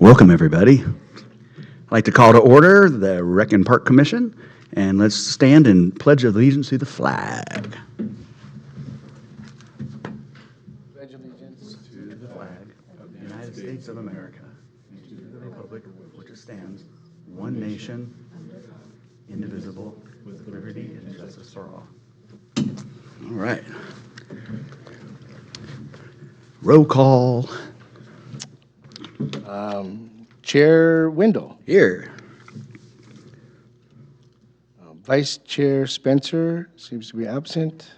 Welcome, everybody. I'd like to call to order the Rec and Park Commission, and let's stand and pledge allegiance to the flag. Pledge allegiance To the flag of the United States of America, and to the republic which it stands, one nation, indivisible, with liberty and justice for all. All right. Roll call. Chair Wendell, Here. Vice Chair Spencer seems to be absent.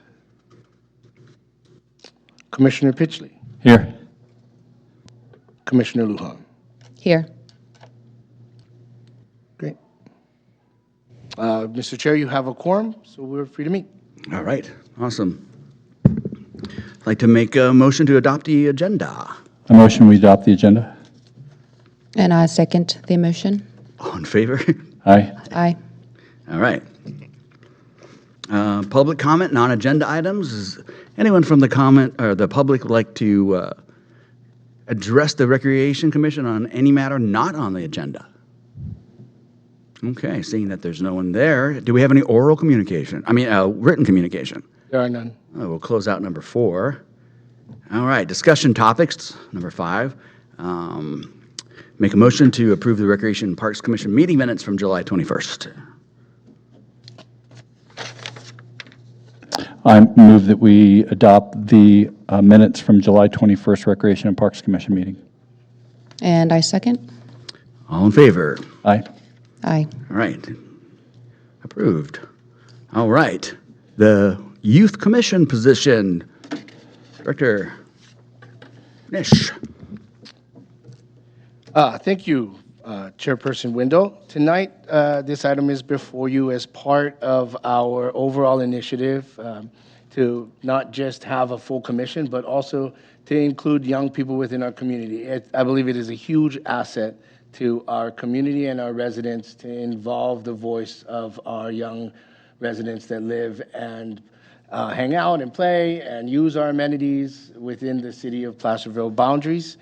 Commissioner Pitchley, Here. Commissioner Lujan. Here. Great. Mr. Chair, you have a quorum, so we're free to meet. All right. Awesome. I'd like to make a motion to adopt the agenda. A motion we adopt the agenda. And I second the motion. All in favor? Aye. Aye. All right. Public comment, non-agenda items. Is anyone from the comment or the public would like to address the Recreation Commission on any matter not on the agenda? Okay, seeing that there's no one there, do we have any oral communication? Written communication. There are none. We'll close out number 4. All right, discussion topics, number 5. Make a motion to approve the Recreation and Parks Commission meeting minutes from July 21st. I move that we adopt the minutes from July 21st Recreation and Parks Commission meeting. And I second. All in favor? Aye. Aye. All right. Approved. All right. The Youth Commission position. Director Nish. Thank you, Chairperson Wendell. Tonight, this item is before you as part of our overall initiative to not just have a full commission, but also to include young people within our community. I believe it is a huge asset to our community and our residents to involve the voice of our young residents that live and hang out and play and use our amenities within the city of Placerville borders.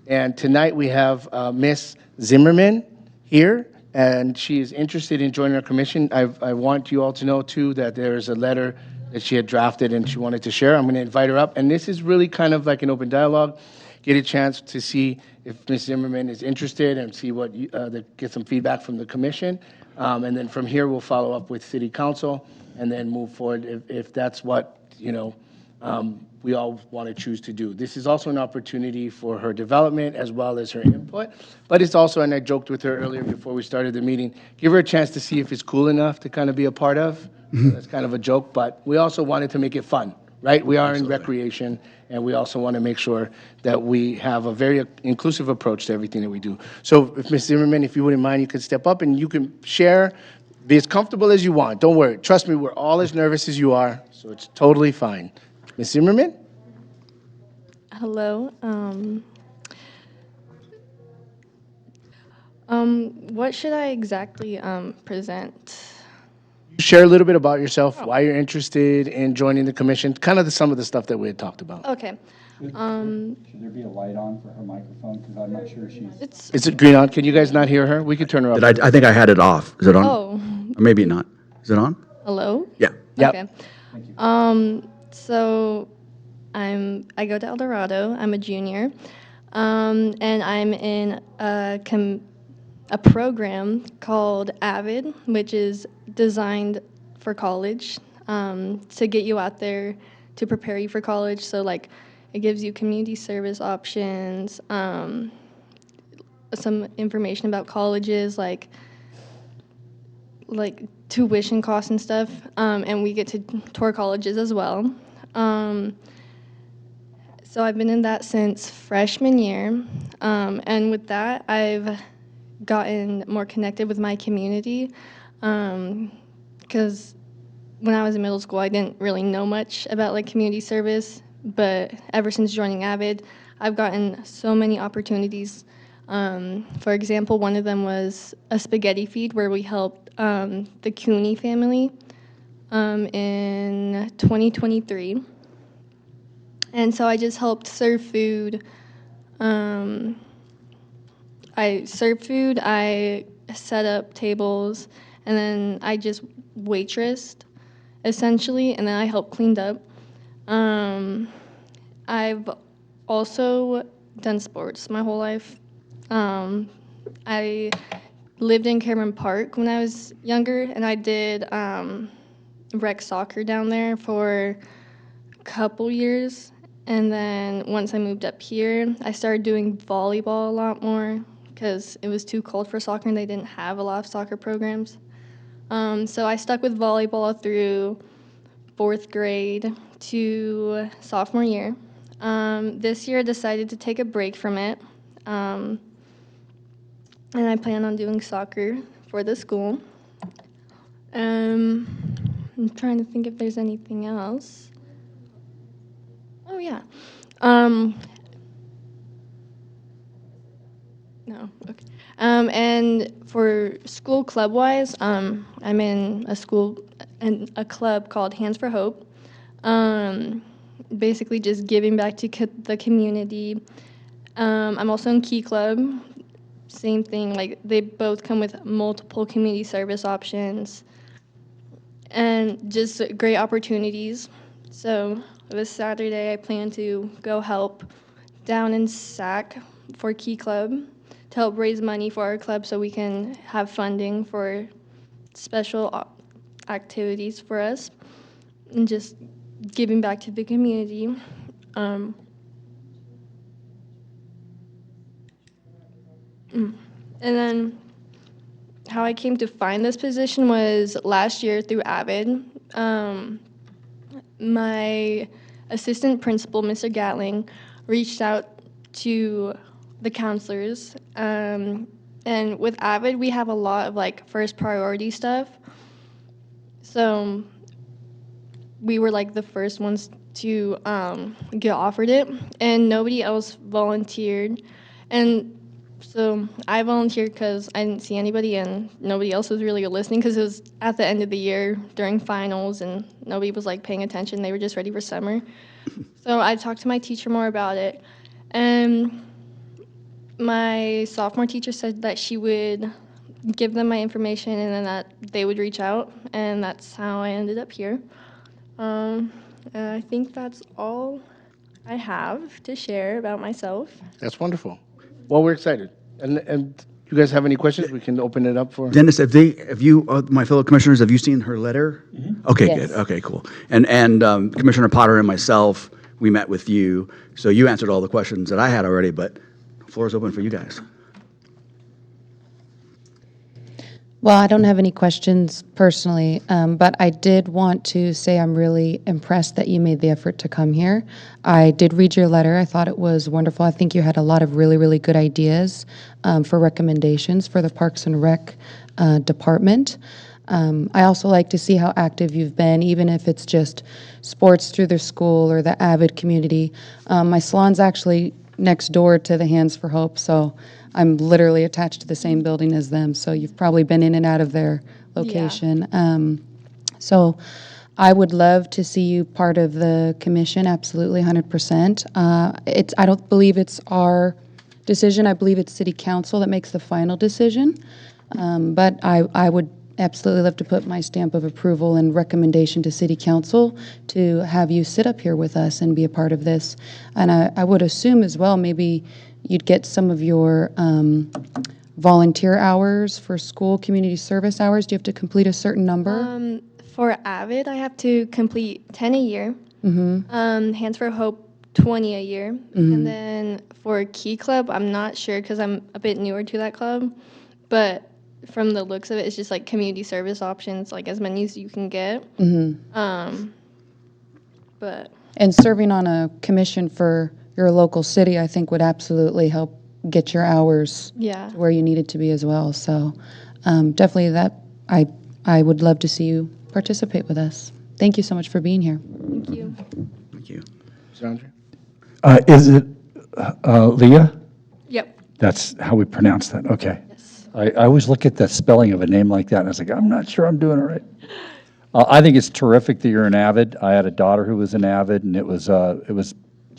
And tonight we have Miss Zimmerman here, and she is interested in joining our commission. I want you all to know, too, that there is a letter that she had drafted and she wanted to share. I'm going to invite her up. And this is really kind of like an open dialogue. Get a chance to see if Ms. Zimmerman is interested and see what get some feedback from the commission. And then from here, we'll follow up with City Council and then move forward if that's what, we all want to choose to do. This is also an opportunity for her development as well as her input, but it's also, and I joked with her earlier before we started the meeting, give her a chance to see if it's cool enough to kind of be a part of. That's kind of a joke, but we also wanted to make it fun, right? We are in recreation, and we also want to make sure that we have a very inclusive approach to everything that we do. So if Ms. Zimmerman, if you wouldn't mind, you could step up and you can share, be as comfortable as you want. Don't worry. Trust me, we're all as nervous as you are, so it's totally fine. Ms. Zimmerman? Hello. What should I exactly present? Share a little bit about yourself, why you're interested in joining the commission, kind of some of the stuff that we had talked about. Okay. Should there be a light on for her microphone? Because I'm not sure she's... Is it green on? Can you guys not hear her? We could turn her up. I think I had it off. Is it on? Oh, Or maybe not. Is it on? hello? Yeah. Yep. Okay. So I go to El Dorado. I'm a junior. And I'm in a program called AVID, which is designed for college, to get you out there to prepare you for college. So like it gives you community service options, some information about colleges, like tuition costs and stuff, and we get to tour colleges as well. So I've been in that since freshman year, and with that, I've gotten more connected with my community, because when I was in middle school, I didn't really know much about like community service, but ever since joining AVID, I've gotten so many opportunities. For example, one of them was a spaghetti feed where we helped the Cooney family in 2023. And so I just helped serve food. I served food, I set up tables, and then I just waitressed, essentially, and then I helped cleaned up. I've also done sports my whole life. I lived in Cameron Park when I was younger, and I did rec soccer down there for a couple years. And then once I moved up here, I started doing volleyball a lot more because it was too cold for soccer and they didn't have a lot of soccer programs. So I stuck with volleyball through 4th grade to sophomore year. This year I decided to take a break from it. And I plan on doing soccer for the school. I'm trying to think if there's anything else. Oh, yeah. No, okay. And for school club-wise, I'm in a club called Hands for Hope. Basically just giving back to the community. I'm also in Key Club. Same thing, like they both come with multiple community service options and just great opportunities. So this Saturday I plan to go help down in SAC for Key Club to help raise money for our club so we can have funding for special activities for us and just giving back to the community. And then how I came to find this position was last year through Avid. My assistant principal, Mr. Gatling, reached out to the counselors. And with Avid, we have a lot of like first priority stuff. So we were like the first ones to get offered it, and nobody else volunteered. And so I volunteered because I didn't see anybody, and nobody else was really listening because it was at the end of the year during finals, and nobody was like paying attention. They were just ready for summer. So I talked to my teacher more about it, and my sophomore teacher said that she would give them my information and then that they would reach out, and that's how I ended up here. And I think that's all I have to share about myself. That's wonderful. Well, we're excited. And you guys have any questions? We can open it up for. Dennis, have you, my fellow commissioners, have you seen her letter? Okay, Yes. good. Okay, cool. And Commissioner Potter and myself, we met with you, so you answered all the questions that I had already, but the floor is open for you guys. Well, I don't have any questions personally, but I did want to say I'm really impressed that you made the effort to come here. I did read your letter. I thought it was wonderful. I think you had a lot of really, really good ideas for recommendations for the Parks and Rec department. I also like to see how active you've been, even if it's just sports through the school or the Avid community. My salon's actually next door to the Hands for Hope, so I'm literally attached to the same building as them, so you've probably been in and out of their location. So I would love to see you part of the commission, absolutely, 100%. I don't believe it's our decision. I believe it's city council that makes the final decision. But I would absolutely love to put my stamp of approval and recommendation to city council to have you sit up here with us and be a part of this. And I would assume as well, maybe you'd get some of your volunteer hours for school community service hours. Do you have to complete a certain number? For Avid, I have to complete 10 a year. Hands for Hope, 20 a year. And then for Key Club, I'm not sure because I'm a bit newer to that club, but from the looks of it, it's just like community service options, like as many as you can get. But And serving on a commission for your local city, I think would absolutely help get your hours yeah, where you need it to be as well. So definitely that, I would love to see you participate with us. Thank you so much for being here. thank you. Thank you. Mr. Andre? Is it Leah? Yep. That's how we pronounce that, okay. Yes. I always look at the spelling of a name like that, and I was like, I'm not sure I'm doing it right. I think it's terrific that you're an Avid. I had a daughter who was an Avid, and it was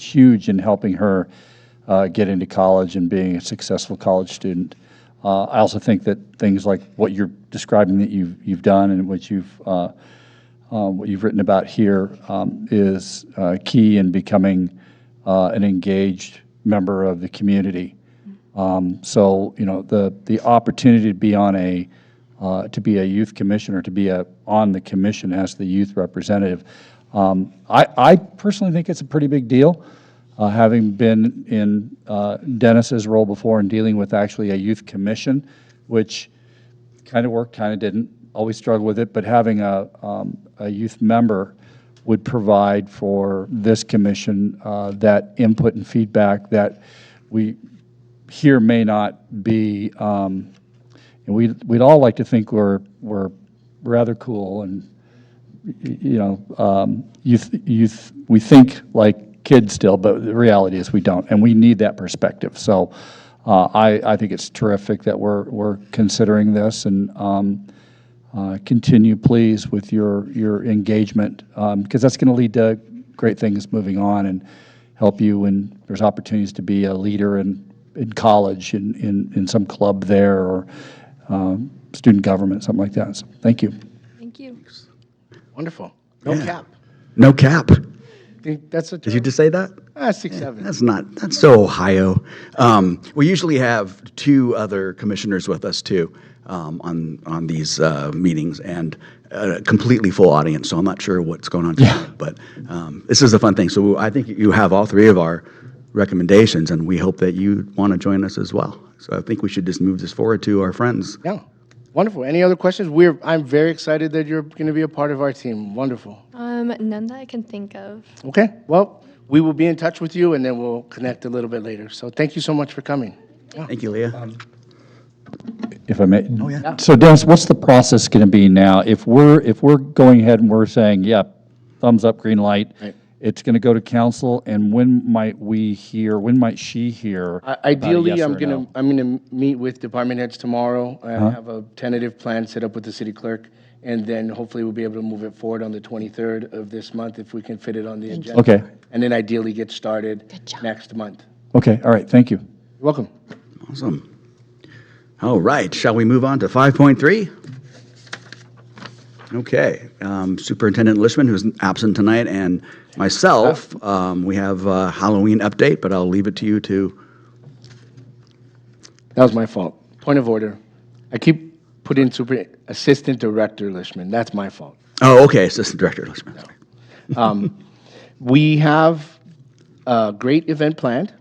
huge in helping her get into college and being a successful college student. I also think that things like what you're describing that you've done and what you've written about here is key in becoming an engaged member of the community. So the opportunity to be on to be a youth commissioner, to be on the commission as the youth representative, I personally think it's a pretty big deal. Having been in Dennis's role before and dealing with actually a youth commission, which kind of worked, kind of didn't, always struggled with it, but having a youth member would provide for this commission that input and feedback that we here may not be, and we'd all like to think we're rather cool and, youth, we think like kids still, but the reality is we don't, and we need that perspective. So I think it's terrific that we're considering this, and continue, please, with your engagement, because that's going to lead to great things moving on and help you when there's opportunities to be a leader in college, in some club there, or student government, something like that. So thank you. Thank you. Wonderful. No Yeah. cap. No cap. Think that's a Did you just say that? 6-7. That's so Ohio. We usually have two other commissioners with us too on these meetings, and a completely full audience, so I'm not sure what's going on tonight, but this is a fun thing. So I think you have all three of our recommendations, and we hope that you want to join us as well. So I think we should just move this forward to our friends. Yeah. Wonderful. Any other questions? I'm very excited that you're going to be a part of our team. Wonderful. None that I can think of. Okay. Well, we will be in touch with you, and then we'll connect a little bit later. So thank you so much for coming. Thank you, Leah. If I may. Oh, yeah. So Dennis, what's the process going to be now? If we're going ahead and we're saying, yeah, thumbs up, green light, Right. it's going to go to council, and when might she hear? about a Ideally, yes I'm or a no? gonna meet with department heads tomorrow and have a tentative plan set up with the city clerk, and then hopefully we'll be able to move it forward on the 23rd of this month if we can fit it on the agenda. Okay. And then ideally get started job. next month. Okay, all right, thank you. You're welcome. Awesome. All right, shall we move on to 5.3? Okay, Superintendent Lishman, who's absent tonight, and myself, we have a Halloween update, but I'll leave it to you to. That was my fault. Point of order. I keep putting Assistant Director Lishman. That's my fault. Oh, okay, Assistant Director Lishman. We have a great event planned,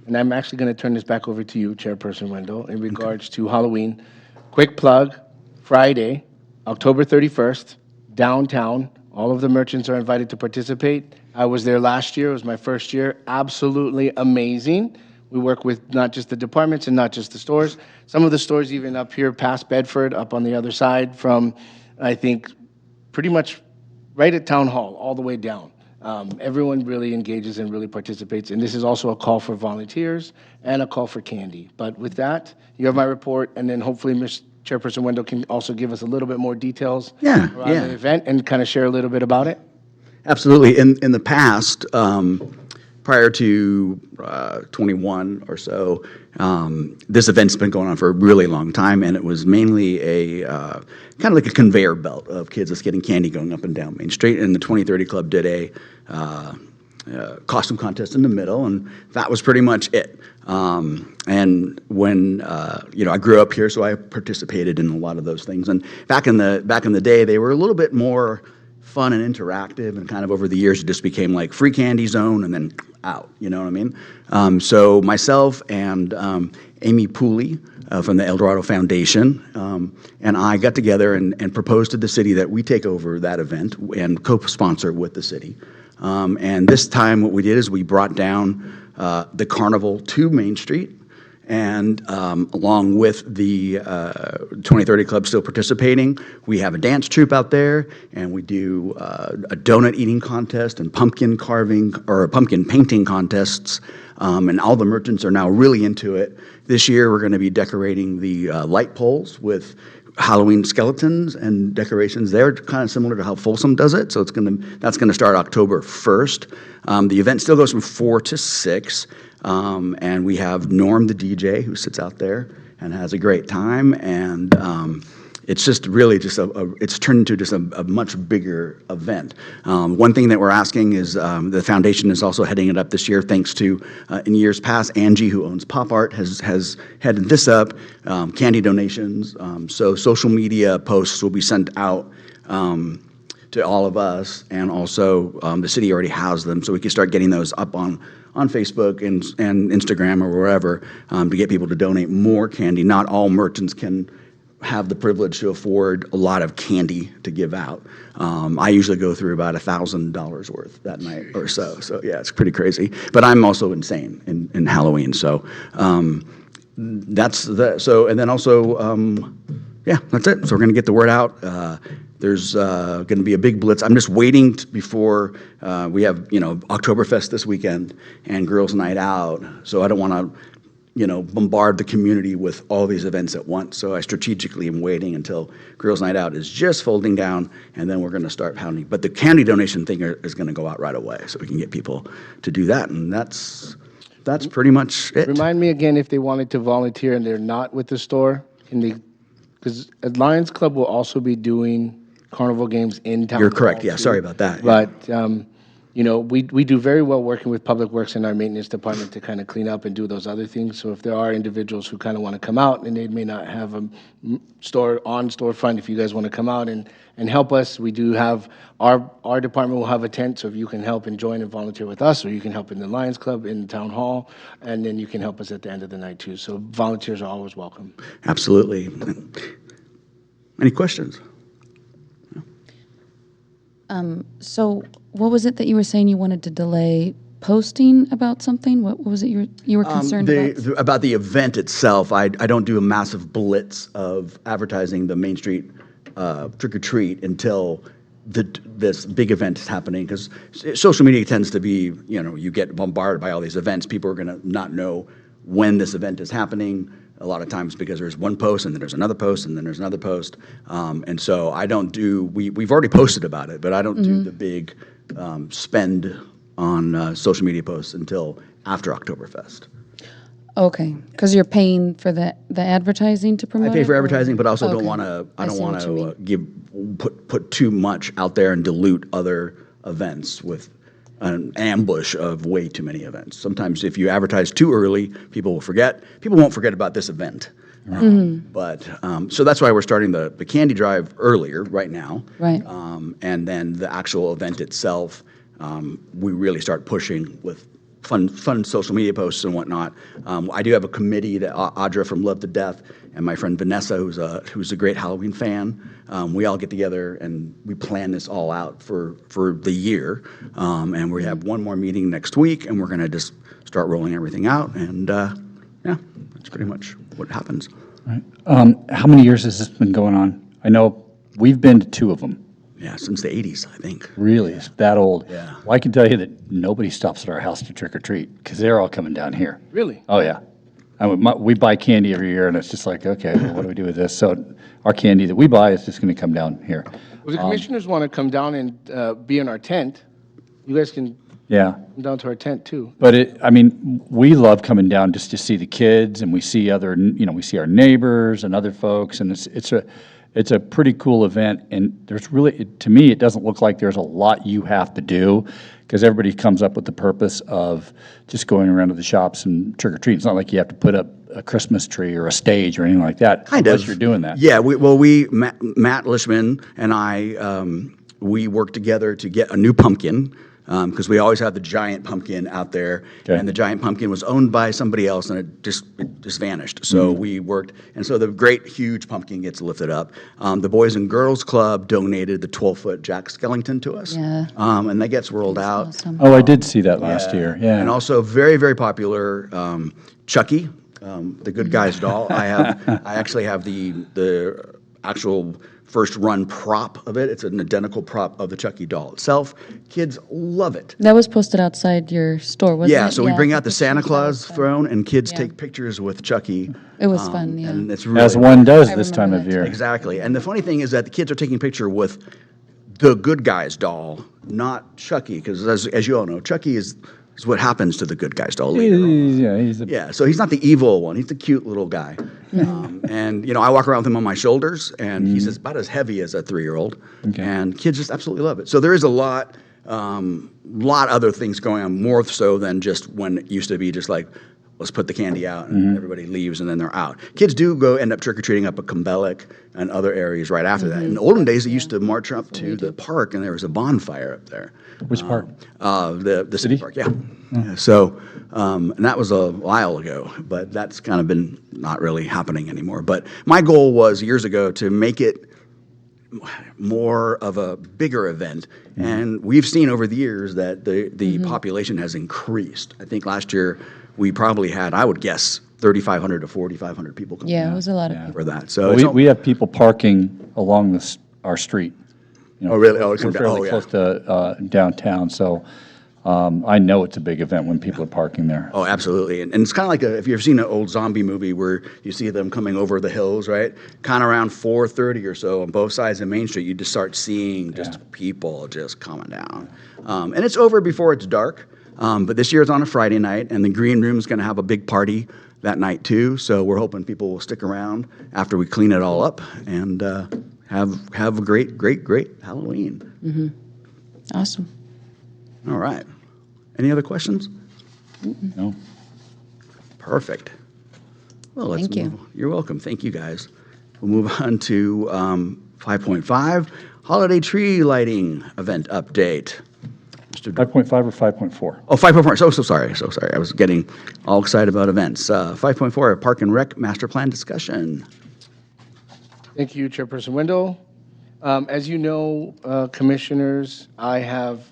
and I'm actually going to turn this back over to you, Chairperson Wendell, in regards to Halloween. Quick plug, Friday, October 31st, downtown. All of the merchants are invited to participate. I was there last year. It was my first year. Absolutely amazing. We work with not just the departments and not just the stores. Some of the stores even up here past Bedford, up on the other side from, I think, pretty much right at Town Hall, all the way down. Everyone really engages and really participates, and this is also a call for volunteers and a call for candy. But with that, you have my report, and then hopefully Ms. Chairperson Wendell can also give us a little bit more details Yeah, around yeah. the event and kind of share a little bit about it. Absolutely. In the past, prior to 21 or so, this event's been going on for a really long time, and it was mainly a kind of like a conveyor belt of kids that's getting candy going up and down Main Street. And the 2030 Club did a costume contest in the middle, and that was pretty much it. And when I grew up here, so I participated in a lot of those things. And back in the day, they were a little bit more fun and interactive, and kind of over the years it just became like free candy zone and then out, you know what I mean? So myself and Amy Pooley from the El Dorado Foundation and I got together and proposed to the city that we take over that event and co-sponsor with the city. And this time what we did is we brought down the carnival to Main Street, and along with the 2030 Club still participating, we have a dance troupe out there, and we do a donut eating contest and pumpkin carving or pumpkin painting contests, and all the merchants are now really into it. This year we're going to be decorating the light poles with Halloween skeletons and decorations. They're kind of similar to how Folsom does it. So that's gonna start October 1st. The event still goes from 4 to 6. And we have Norm, the DJ, who sits out there and has a great time. And it's just really just it's turned into just a much bigger event. One thing that we're asking is the foundation is also heading it up this year, thanks to, in years past, Angie, who owns Pop Art, has headed this up, candy donations. So social media posts will be sent out to all of us, and also the city already has them, so we can start getting those up on Facebook and Instagram or wherever to get people to donate more candy. Not all merchants can have the privilege to afford a lot of candy to give out. I usually go through about $1,000 worth that night or so. So yeah, it's pretty crazy. But I'm also insane in Halloween. So that's the and then also yeah, that's it. So we're gonna get the word out. There's going to be a big blitz. I'm just waiting before we have, Oktoberfest this weekend and Girls Night Out. So I don't want to, bombard the community with all these events at once. So I strategically am waiting until Girls Night Out is just folding down, and then we're going to start pounding. But the candy donation thing is going to go out right away, so we can get people to do that. And that's pretty much it. Remind me again if they wanted to volunteer and they're not with the store, because Lions Club will also be doing carnival games in town. You're correct. hall, Yeah, too. sorry about that. Yeah. But we do very well working with Public Works and our maintenance department to kind of clean up and do those other things. So if there are individuals who kind of want to come out and they may not have a storefront, if you guys want to come out and help us, we do have our department will have a tent. So if you can help and join and volunteer with us, or you can help in the Lions Club in the town hall, and then you can help us at the end of the night too. So volunteers are always welcome. Absolutely. Any questions? So what was it that you were saying you wanted to delay posting about something? What was it you were concerned about? About the event itself, I don't do a massive blitz of advertising the Main Street trick or treat until this big event is happening, because social media tends to be, you get bombarded by all these events. People are going to not know when this event is happening a lot of times, because there's one post and then there's another post and then there's another post. And so I don't do, we've already posted about it, but I don't do the big spend on social media posts until after Oktoberfest. Okay, because you're paying for the advertising to promote I pay for it, or- advertising, but also don't Okay. want to, I don't see want what you to mean. put too much out there and dilute other events with an ambush of way too many events. Sometimes if you advertise too early, people will forget. People won't forget about this event. But so that's why we're starting the candy drive earlier right now. Right. And then the actual event itself, we really start pushing with fun social media posts and whatnot. I do have a committee that Audra from Love to Death and my friend Vanessa, who's a great Halloween fan. We all get together and we plan this all out for the year. And we have one more meeting next week, and we're going to just start rolling everything out. And yeah, that's pretty much what happens. Right. How many years has this been going on? I know we've been to 2 of them. Yeah, since the 80s, I think. Really, it's that old. Yeah. Well, I can tell you that nobody stops at our house to trick or treat, because they're all coming down here. Really? Oh, yeah. We buy candy every year, and it's just like, okay, well, what do we do with this? So our candy that we buy is just going to come down here. If the commissioners want to come down and be in our tent, you guys can Yeah. come down to our tent too. But we love coming down just to see the kids, and we see we see our neighbors and other folks, and it's a pretty cool event. And there's really, to me, it doesn't look like there's a lot you have to do, because everybody comes up with the purpose of just going around to the shops and trick or treat. It's not like you have to put up a Christmas tree or a stage or anything like that. Kind unless of. you're doing that. Yeah, Matt Lishman and I, we worked together to get a new pumpkin, because we always have the giant pumpkin out there, Okay. and the giant pumpkin was owned by somebody else, and it just vanished. So we worked, and so the great huge pumpkin gets lifted up. The Boys and Girls Club donated the 12-foot Jack Skellington to us, Yeah. and that gets rolled out. Awesome. Oh, I did see that last year. Yeah. And also very, very popular, Chucky, the Good Guys doll. I actually have the actual first run prop of it. It's an identical prop of the Chucky doll itself. Kids love it. That was posted outside your store, wasn't it? Yeah, so we bring out the Santa pictures. That was Claus fun. throne, and kids Yeah. take pictures with Chucky. It was fun, yeah. And it's really As one does I this time remember of that year. Exactly. And the funny thing is that the kids are taking a picture with the good guy's doll, not Chucky, because as you all know, Chucky is what happens to the good guy's doll later on. Yeah, So he's not the evil one. He's the cute little guy. And, I walk around with him on my shoulders, and he's about as heavy as a 3-year-old. Okay. And kids just absolutely love it. So there is a lot other things going on, more so than just when it used to be just like, let's put the candy out and everybody leaves and then they're out. Kids do end up trick-or-treating up at Kumbelek and other areas right after that. In the olden days, they used to march up to the park, and there was a bonfire up there. Which park? The city park, yeah. Yeah, so, and that was a while ago, but that's kind of been not really happening anymore. But my goal was years ago to make it more of a bigger event, and we've seen over the years that the population has increased. I think last year we probably had, I would guess, 3,500 to 4,500 people come Yeah, it was a lot of people. for that. So it's We have people parking along our street. Oh, really? Oh, it's We're come down- fairly oh, yeah. close to downtown, so I know it's a big event when people are parking there. Oh, absolutely. And it's kind of like if you've seen an old zombie movie where you see them coming over the hills, right? Kind of around 4:30 or so on both sides of Main Street, you just start seeing just people just coming down. And it's over before it's dark. But this year it's on a Friday night, and the Green Room's going to have a big party that night too. So we're hoping people will stick around after we clean it all up and have a great Halloween. Awesome. All right. Any other questions? No? Perfect. Well, let's Thank you. move. You're welcome. Thank you, guys. We'll move on to 5.5, holiday tree lighting event update. Mr. 5.5 or 5.4? Oh, 5.4. So sorry. I was getting all excited about events. 5.4, Park and Rec Master Plan discussion. Thank you, Chairperson Wendell. As you know, Commissioners, I have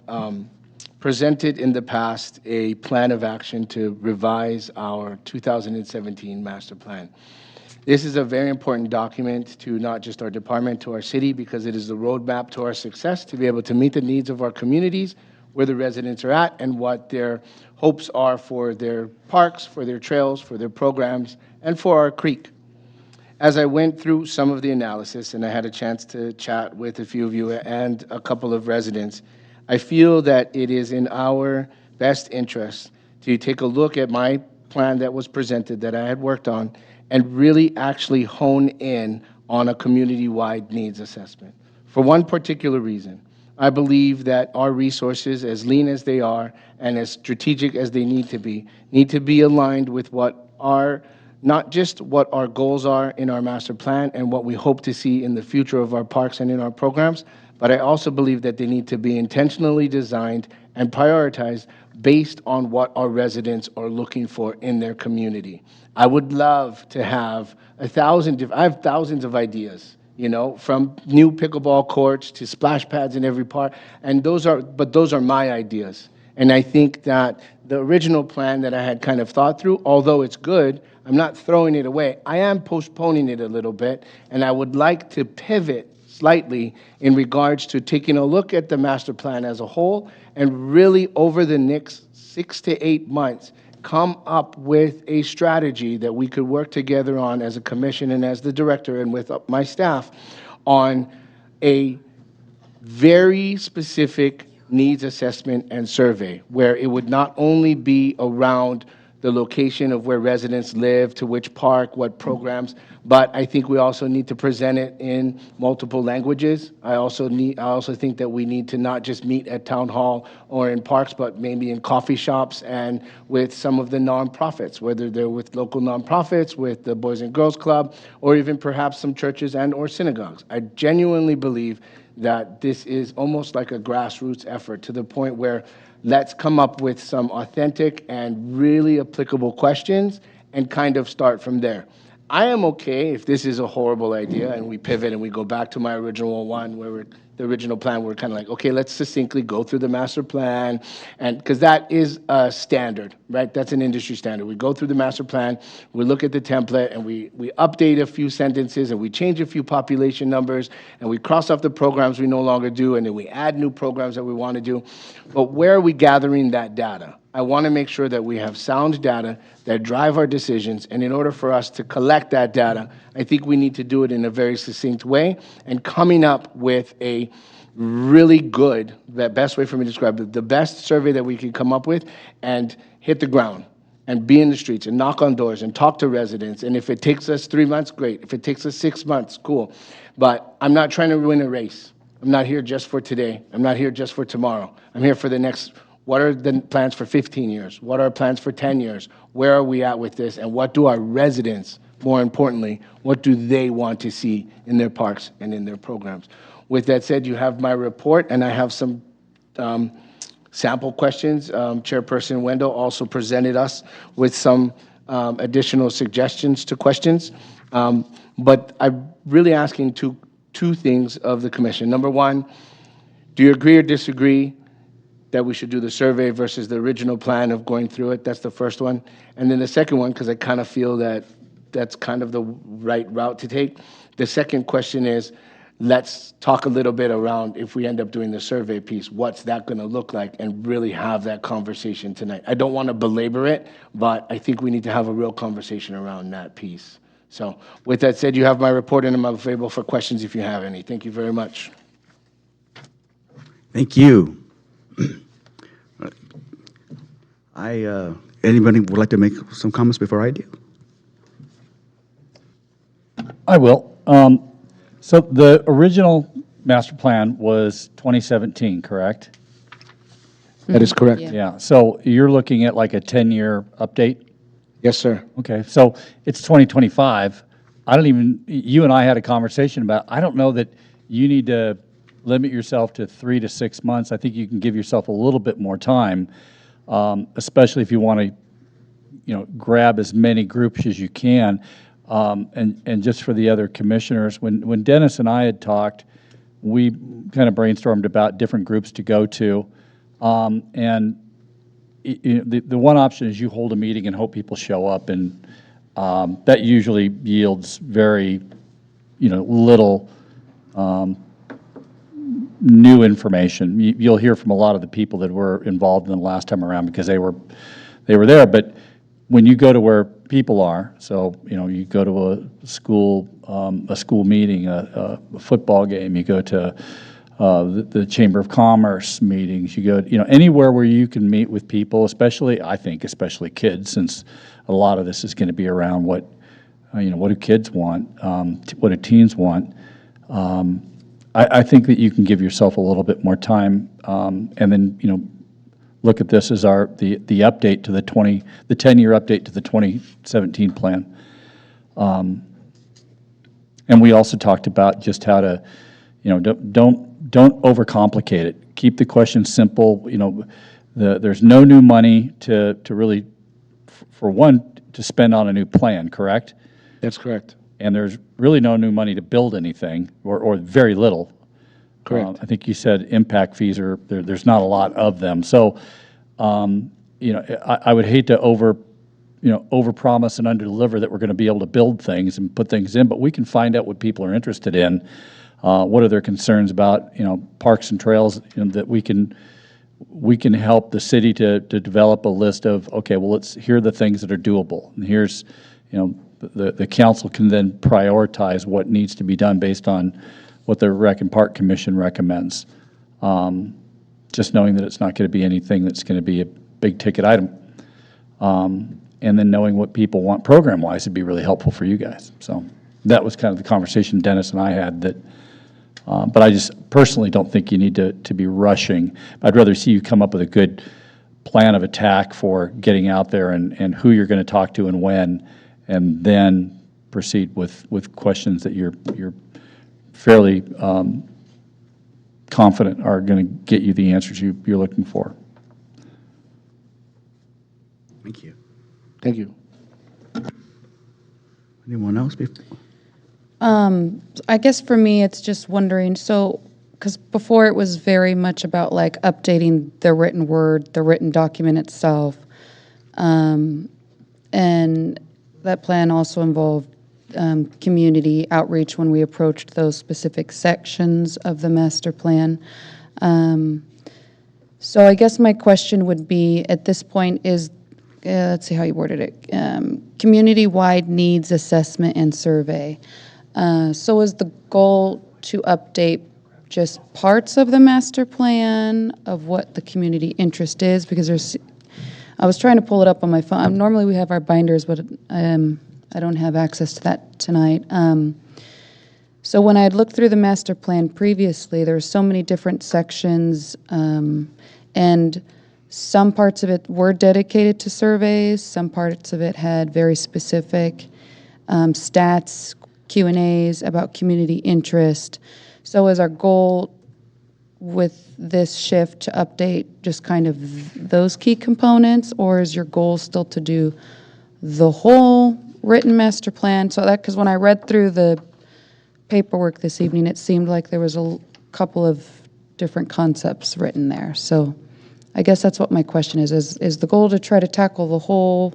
presented in the past a plan of action to revise our 2017 master plan. This is a very important document to not just our department, to our city, because it is the roadmap to our success to be able to meet the needs of our communities, where the residents are at, and what their hopes are for their parks, for their trails, for their programs, and for our creek. As I went through some of the analysis, and I had a chance to chat with a few of you and a couple of residents, I feel that it is in our best interest to take a look at my plan that was presented, that I had worked on, and really actually hone in on a community-wide needs assessment. For one particular reason, I believe that our resources, as lean as they are and as strategic as they need to be aligned with what our, not just what our goals are in our master plan and what we hope to see in the future of our parks and in our programs, but I also believe that they need to be intentionally designed and prioritized based on what our residents are looking for in their community. I would love to have I have thousands of ideas, from new pickleball courts to splash pads in every park, and those are my ideas. And I think that the original plan that I had kind of thought through, although it's good, I'm not throwing it away. I am postponing it a little bit, and I would like to pivot slightly in regards to taking a look at the master plan as a whole and really over the next 6 to 8 months come up with a strategy that we could work together on as a commission and as the director and with my staff on a very specific needs assessment and survey, where it would not only be around the location of where residents live, to which park, what programs, but I think we also need to present it in multiple languages. I also think that we need to not just meet at town hall or in parks, but maybe in coffee shops and with some of the nonprofits, whether they're with local nonprofits, with the Boys and Girls Club, or even perhaps some churches and or synagogues. I genuinely believe that this is almost like a grassroots effort, to the point where let's come up with some authentic and really applicable questions and kind of start from there. I am okay if this is a horrible idea and we pivot and we go back to my original one the original plan, we're kind of like, okay, let's succinctly go through the master plan. And because that is a standard, right? That's an industry standard. We go through the master plan, we look at the template, and we update a few sentences, and we change a few population numbers, and we cross off the programs we no longer do, and then we add new programs that we want to do. But where are we gathering that data? I want to make sure that we have sound data that drive our decisions, and in order for us to collect that data, I think we need to do it in a very succinct way, and coming up with a really good, the best way for me to describe it, the best survey that we could come up with, and hit the ground, and be in the streets, and knock on doors, and talk to residents, and if it takes us 3 months, great. If it takes us 6 months, cool. But I'm not trying to win a race. I'm not here just for today. I'm not here just for tomorrow. I'm here for the next. What are the plans for 15 years? What are our plans for 10 years? Where are we at with this? And what do our residents, more importantly, what do they want to see in their parks and in their programs? With that said, you have my report, and I have some sample questions. Chairperson Wendell also presented us with some additional suggestions to questions. But I'm really asking two things of the commission. Number one, do you agree or disagree that we should do the survey versus the original plan of going through it? That's the first one. And then the second one, because I kind of feel that that's kind of the right route to take. The second question is, let's talk a little bit around if we end up doing the survey piece, what's that going to look like, and really have that conversation tonight. I don't want to belabor it, but I think we need to have a real conversation around that piece. So with that said, you have my report, and I'm available for questions if you have any. Thank you very much. Thank you. Anybody would like to make some comments before I do? I will. So the original master plan was 2017, correct? That is correct. Yeah. Yeah, so you're looking at like a 10-year update? Yes, sir. Okay, so it's 2025. You and I had a conversation about, I don't know that you need to limit yourself to 3 to 6 months. I think you can give yourself a little bit more time, especially if you want to, grab as many groups as you can. And just for the other commissioners, when Dennis and I had talked, we kind of brainstormed about different groups to go to. And the one option is you hold a meeting and hope people show up, and that usually yields very, little new information. You'll hear from a lot of the people that were involved in the last time around because they were there. But when you go to where people are, so you go to a school meeting, a football game, you go to the Chamber of Commerce meetings, you go anywhere where you can meet with people, especially kids, since a lot of this is going to be around what do kids want, what do teens want. I think that you can give yourself a little bit more time, and then look at this as the update to the 10-year update to the 2017 plan. And we also talked about just how to, don't overcomplicate it. Keep the question simple. There's no new money to really, for one, to spend on a new plan, correct? That's correct. And there's really no new money to build anything, or very little. Correct. I think you said impact fees there's not a lot of them. So, I would hate to overpromise and underdeliver that we're going to be able to build things and put things in, but we can find out what people are interested in. What are their concerns about, parks and trails, that we can help the city to develop a list of, okay, well, here are the things that are doable. And here's, the council can then prioritize what needs to be done based on what the Rec and Park Commission recommends. Just knowing that it's not going to be anything that's going to be a big ticket item. And then knowing what people want program-wise would be really helpful for you guys. So that was kind of the conversation Dennis and I had that, but I just personally don't think you need to be rushing. I'd rather see you come up with a good plan of attack for getting out there and who you're going to talk to and when, and then proceed with questions that you're fairly confident are going to get you the answers you're looking for. Thank you. Thank you. Anyone else? I guess for me, it's just wondering, so, because before it was very much about like updating the written word, the written document itself. And that plan also involved community outreach when we approached those specific sections of the master plan. So I guess my question would be, at this point, is, let's see how you worded it, community-wide needs assessment and survey. So is the goal to update just parts of the master plan of what the community interest is? Because I was trying to pull it up on my phone. Normally we have our binders, but I don't have access to that tonight. So when I had looked through the master plan previously, there were so many different sections, and some parts of it were dedicated to surveys, some parts of it had very specific stats, Q&As about community interest. So is our goal with this shift to update just kind of those key components, or is your goal still to do the whole written master plan? So that, because when I read through the paperwork this evening, it seemed like there was a couple of different concepts written there. So I guess that's what my question is the goal to try to tackle the whole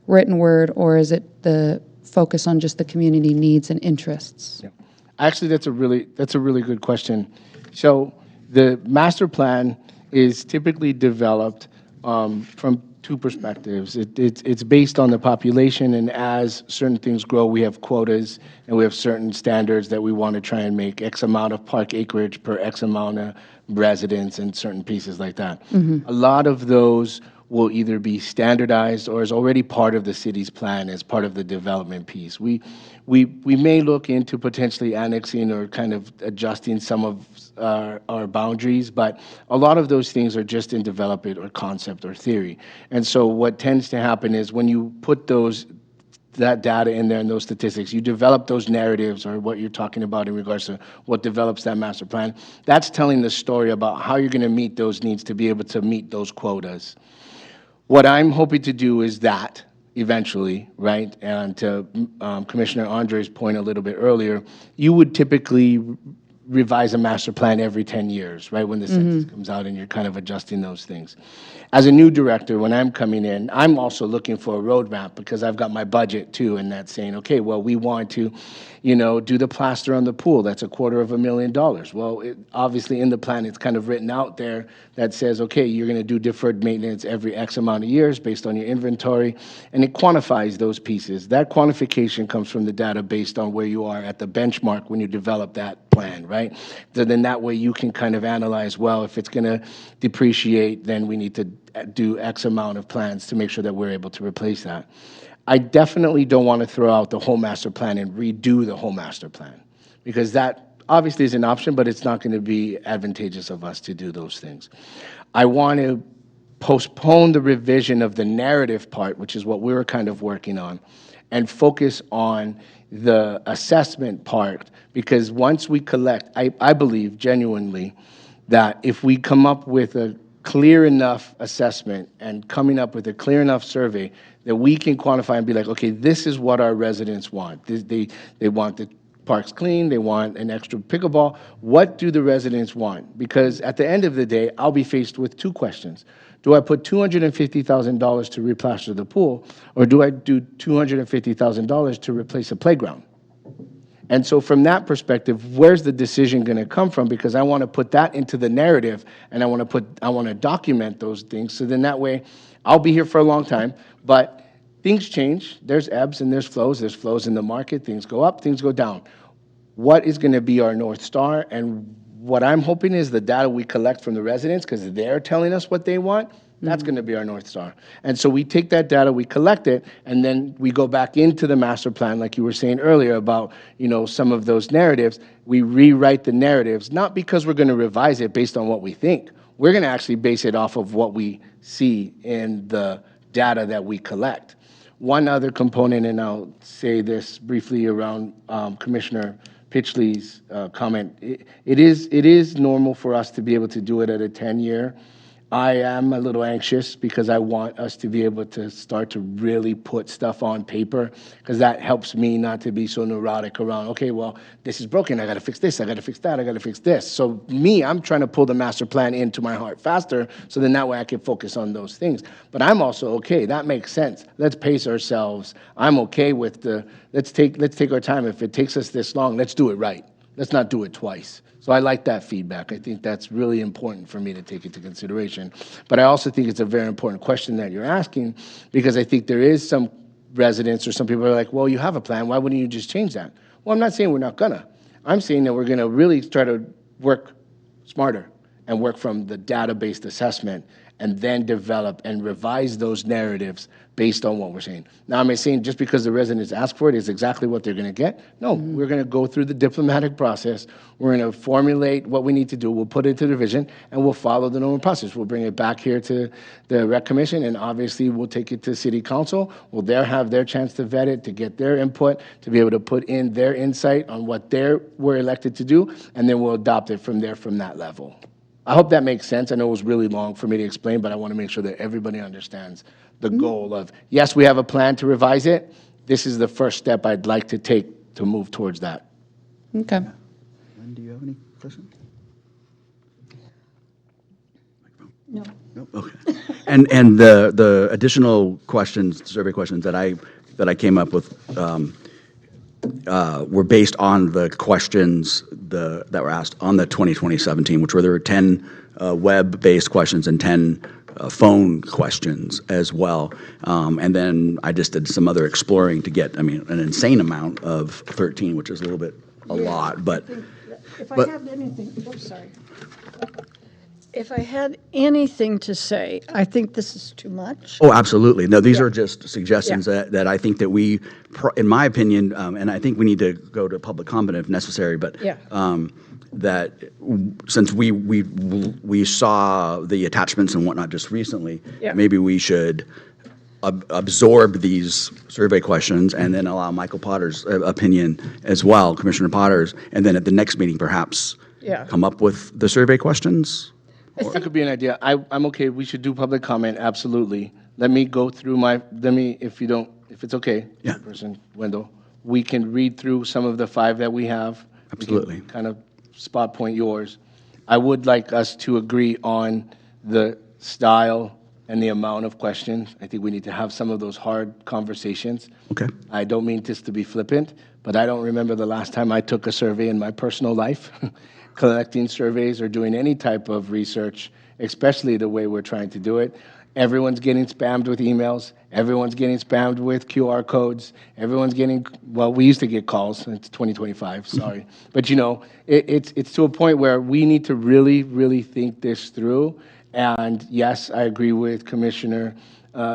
written word, or is it the focus on just the community needs and interests? Yeah. Actually, that's a really good question. So the master plan is typically developed from two perspectives. It's based on the population, and as certain things grow, we have quotas, and we have certain standards that we want to try and make X amount of park acreage per X amount of residents and certain pieces like that. A lot of those will either be standardized or is already part of the city's plan as part of the development piece. We may look into potentially annexing or kind of adjusting some of our boundaries, but a lot of those things are just in development or concept or theory. And so what tends to happen is when you put that data in there and those statistics, you develop those narratives, or what you're talking about in regards to what develops that master plan. That's telling the story about how you're going to meet those needs to be able to meet those quotas. What I'm hoping to do is that eventually, right? And to Commissioner Andre's point a little bit earlier, you would typically revise a master plan every 10 years, right? When the census comes out and you're kind of adjusting those things. As a new director, when I'm coming in, I'm also looking for a roadmap because I've got my budget too, and that's saying, okay, well, we want to, do the plaster on the pool. That's $250,000. Well, obviously in the plan, it's kind of written out there that says, okay, you're going to do deferred maintenance every X amount of years based on your inventory, and it quantifies those pieces. That quantification comes from the data based on where you are at the benchmark when you develop that plan, right? So then that way you can kind of analyze, well, if it's going to depreciate, then we need to do X amount of plans to make sure that we're able to replace that. I definitely don't want to throw out the whole master plan and redo the whole master plan, because that obviously is an option, but it's not going to be advantageous of us to do those things. I want to postpone the revision of the narrative part, which is what we were kind of working on, and focus on the assessment part, because once we collect, I believe genuinely that if we come up with a clear enough assessment and coming up with a clear enough survey, that we can quantify and be like, okay, this is what our residents want. They want the parks clean, they want an extra pickleball. What do the residents want? Because at the end of the day, I'll be faced with two questions. Do I put $250,000 to replaster the pool, or do I do $250,000 to replace a playground? And so from that perspective, where's the decision going to come from? Because I want to put that into the narrative, and I want to document those things. So then that way, I'll be here for a long time, but things change. There's ebbs and there's flows. There's flows in the market. Things go up, things go down. What is going to be our North Star? And what I'm hoping is the data we collect from the residents, because they're telling us what they want, that's going to be our North Star. And so we take that data, we collect it, and then we go back into the master plan, like you were saying earlier about, some of those narratives. We rewrite the narratives, not because we're going to revise it based on what we think. We're going to actually base it off of what we see in the data that we collect. One other component, and I'll say this briefly around Commissioner Pitchley's comment. It is normal for us to be able to do it at a 10-year I am a little anxious because I want us to be able to start to really put stuff on paper, because that helps me not to be so neurotic around, okay, well, this is broken, I gotta fix this, I gotta fix that, I gotta fix this. So me, I'm trying to pull the master plan into my heart faster, so then that way I can focus on those things. But I'm also okay, that makes sense. Let's pace ourselves. I'm okay with let's take our time. If it takes us this long, let's do it right. Let's not do it twice. So I like that feedback. I think that's really important for me to take into consideration. But I also think it's a very important question that you're asking, because I think there is some residents or some people are like, well, you have a plan. Why wouldn't you just change that? Well, I'm not saying we're not gonna. I'm saying that we're gonna really try to work smarter and work from the data-based assessment and then develop and revise those narratives based on what we're saying. Now, am I saying just because the residents ask for it is exactly what they're going to get? No, we're going to go through the diplomatic process. We're going to formulate what we need to do. We'll put it to the vision, and we'll follow the normal process. We'll bring it back here to the Rec Commission, and obviously we'll take it to City Council. We'll there have their chance to vet it, to get their input, to be able to put in their insight on what they were elected to do, and then we'll adopt it from there, from that level. I hope that makes sense. I know it was really long for me to explain, but I want to make sure that everybody understands the goal of, yes, we have a plan to revise it. This is the first step I'd like to take to move towards that. Okay. Lynn, do you have any questions? No. No? Okay. And the additional questions, survey questions that I came up with were based on the questions that were asked on the 2017, which were there were 10 web-based questions and 10 phone questions as well. And then I just did some other exploring to get, an insane amount of 13, which is a little bit a lot, but. If I But- had anything, oh, sorry. If I had anything to say, I think this is too much. Oh, absolutely. No, these Yeah. are just suggestions Yeah. that I think that we, in my opinion, and I think we need to go to public comment if necessary, but Yeah. that since we saw the attachments and whatnot just recently, Yeah. maybe we should absorb these survey questions and then allow Michael Potter's opinion as well, Commissioner Potter's, and then at the next meeting perhaps Yeah. come up with the survey questions. That could be an idea. I'm okay. We should do public comment, absolutely. Let me go through if it's okay, Yeah. Person Wendell, we can read through some of the 5 that we have. We can Absolutely. kind of spot point yours. I would like us to agree on the style and the amount of questions. I think we need to have some of those hard conversations. Okay. I don't mean this to be flippant, but I don't remember the last time I took a survey in my personal life, collecting surveys or doing any type of research, especially the way we're trying to do it. Everyone's getting spammed with emails. Everyone's getting spammed with QR codes. Everyone's getting, well, we used to get calls. It's 2025, sorry. But, it's to a point where we need to really, really think this through. And yes, I agree with Commissioner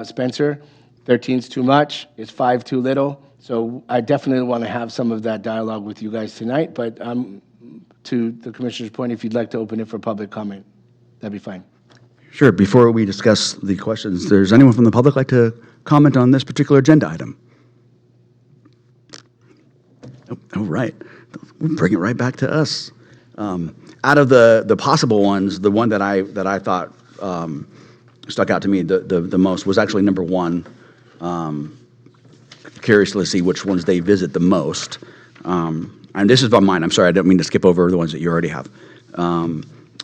Spencer. 13's too much. It's 5 too little. So I definitely want to have some of that dialogue with you guys tonight. But to the Commissioner's point, if you'd like to open it for public comment, that'd be fine. Sure. Before we discuss the questions, does anyone from the public like to comment on this particular agenda item? Oh, right. We'll bring it right back to us. Out of the possible ones, the one that I thought stuck out to me the most was actually number 1. Curious to see which ones they visit the most. And this is about mine. I'm sorry, I don't mean to skip over the ones that you already have.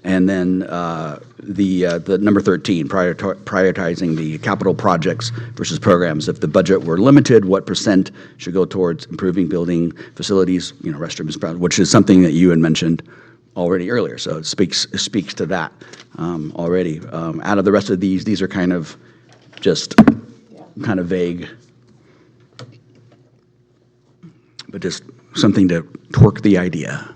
And then the number 13, prioritizing the capital projects versus programs. If the budget were limited, what % should go towards improving building facilities, restrooms, which is something that you had mentioned already earlier. So it speaks to that already. Out of the rest of these are kind of just kind of vague, but just something to twerk the idea.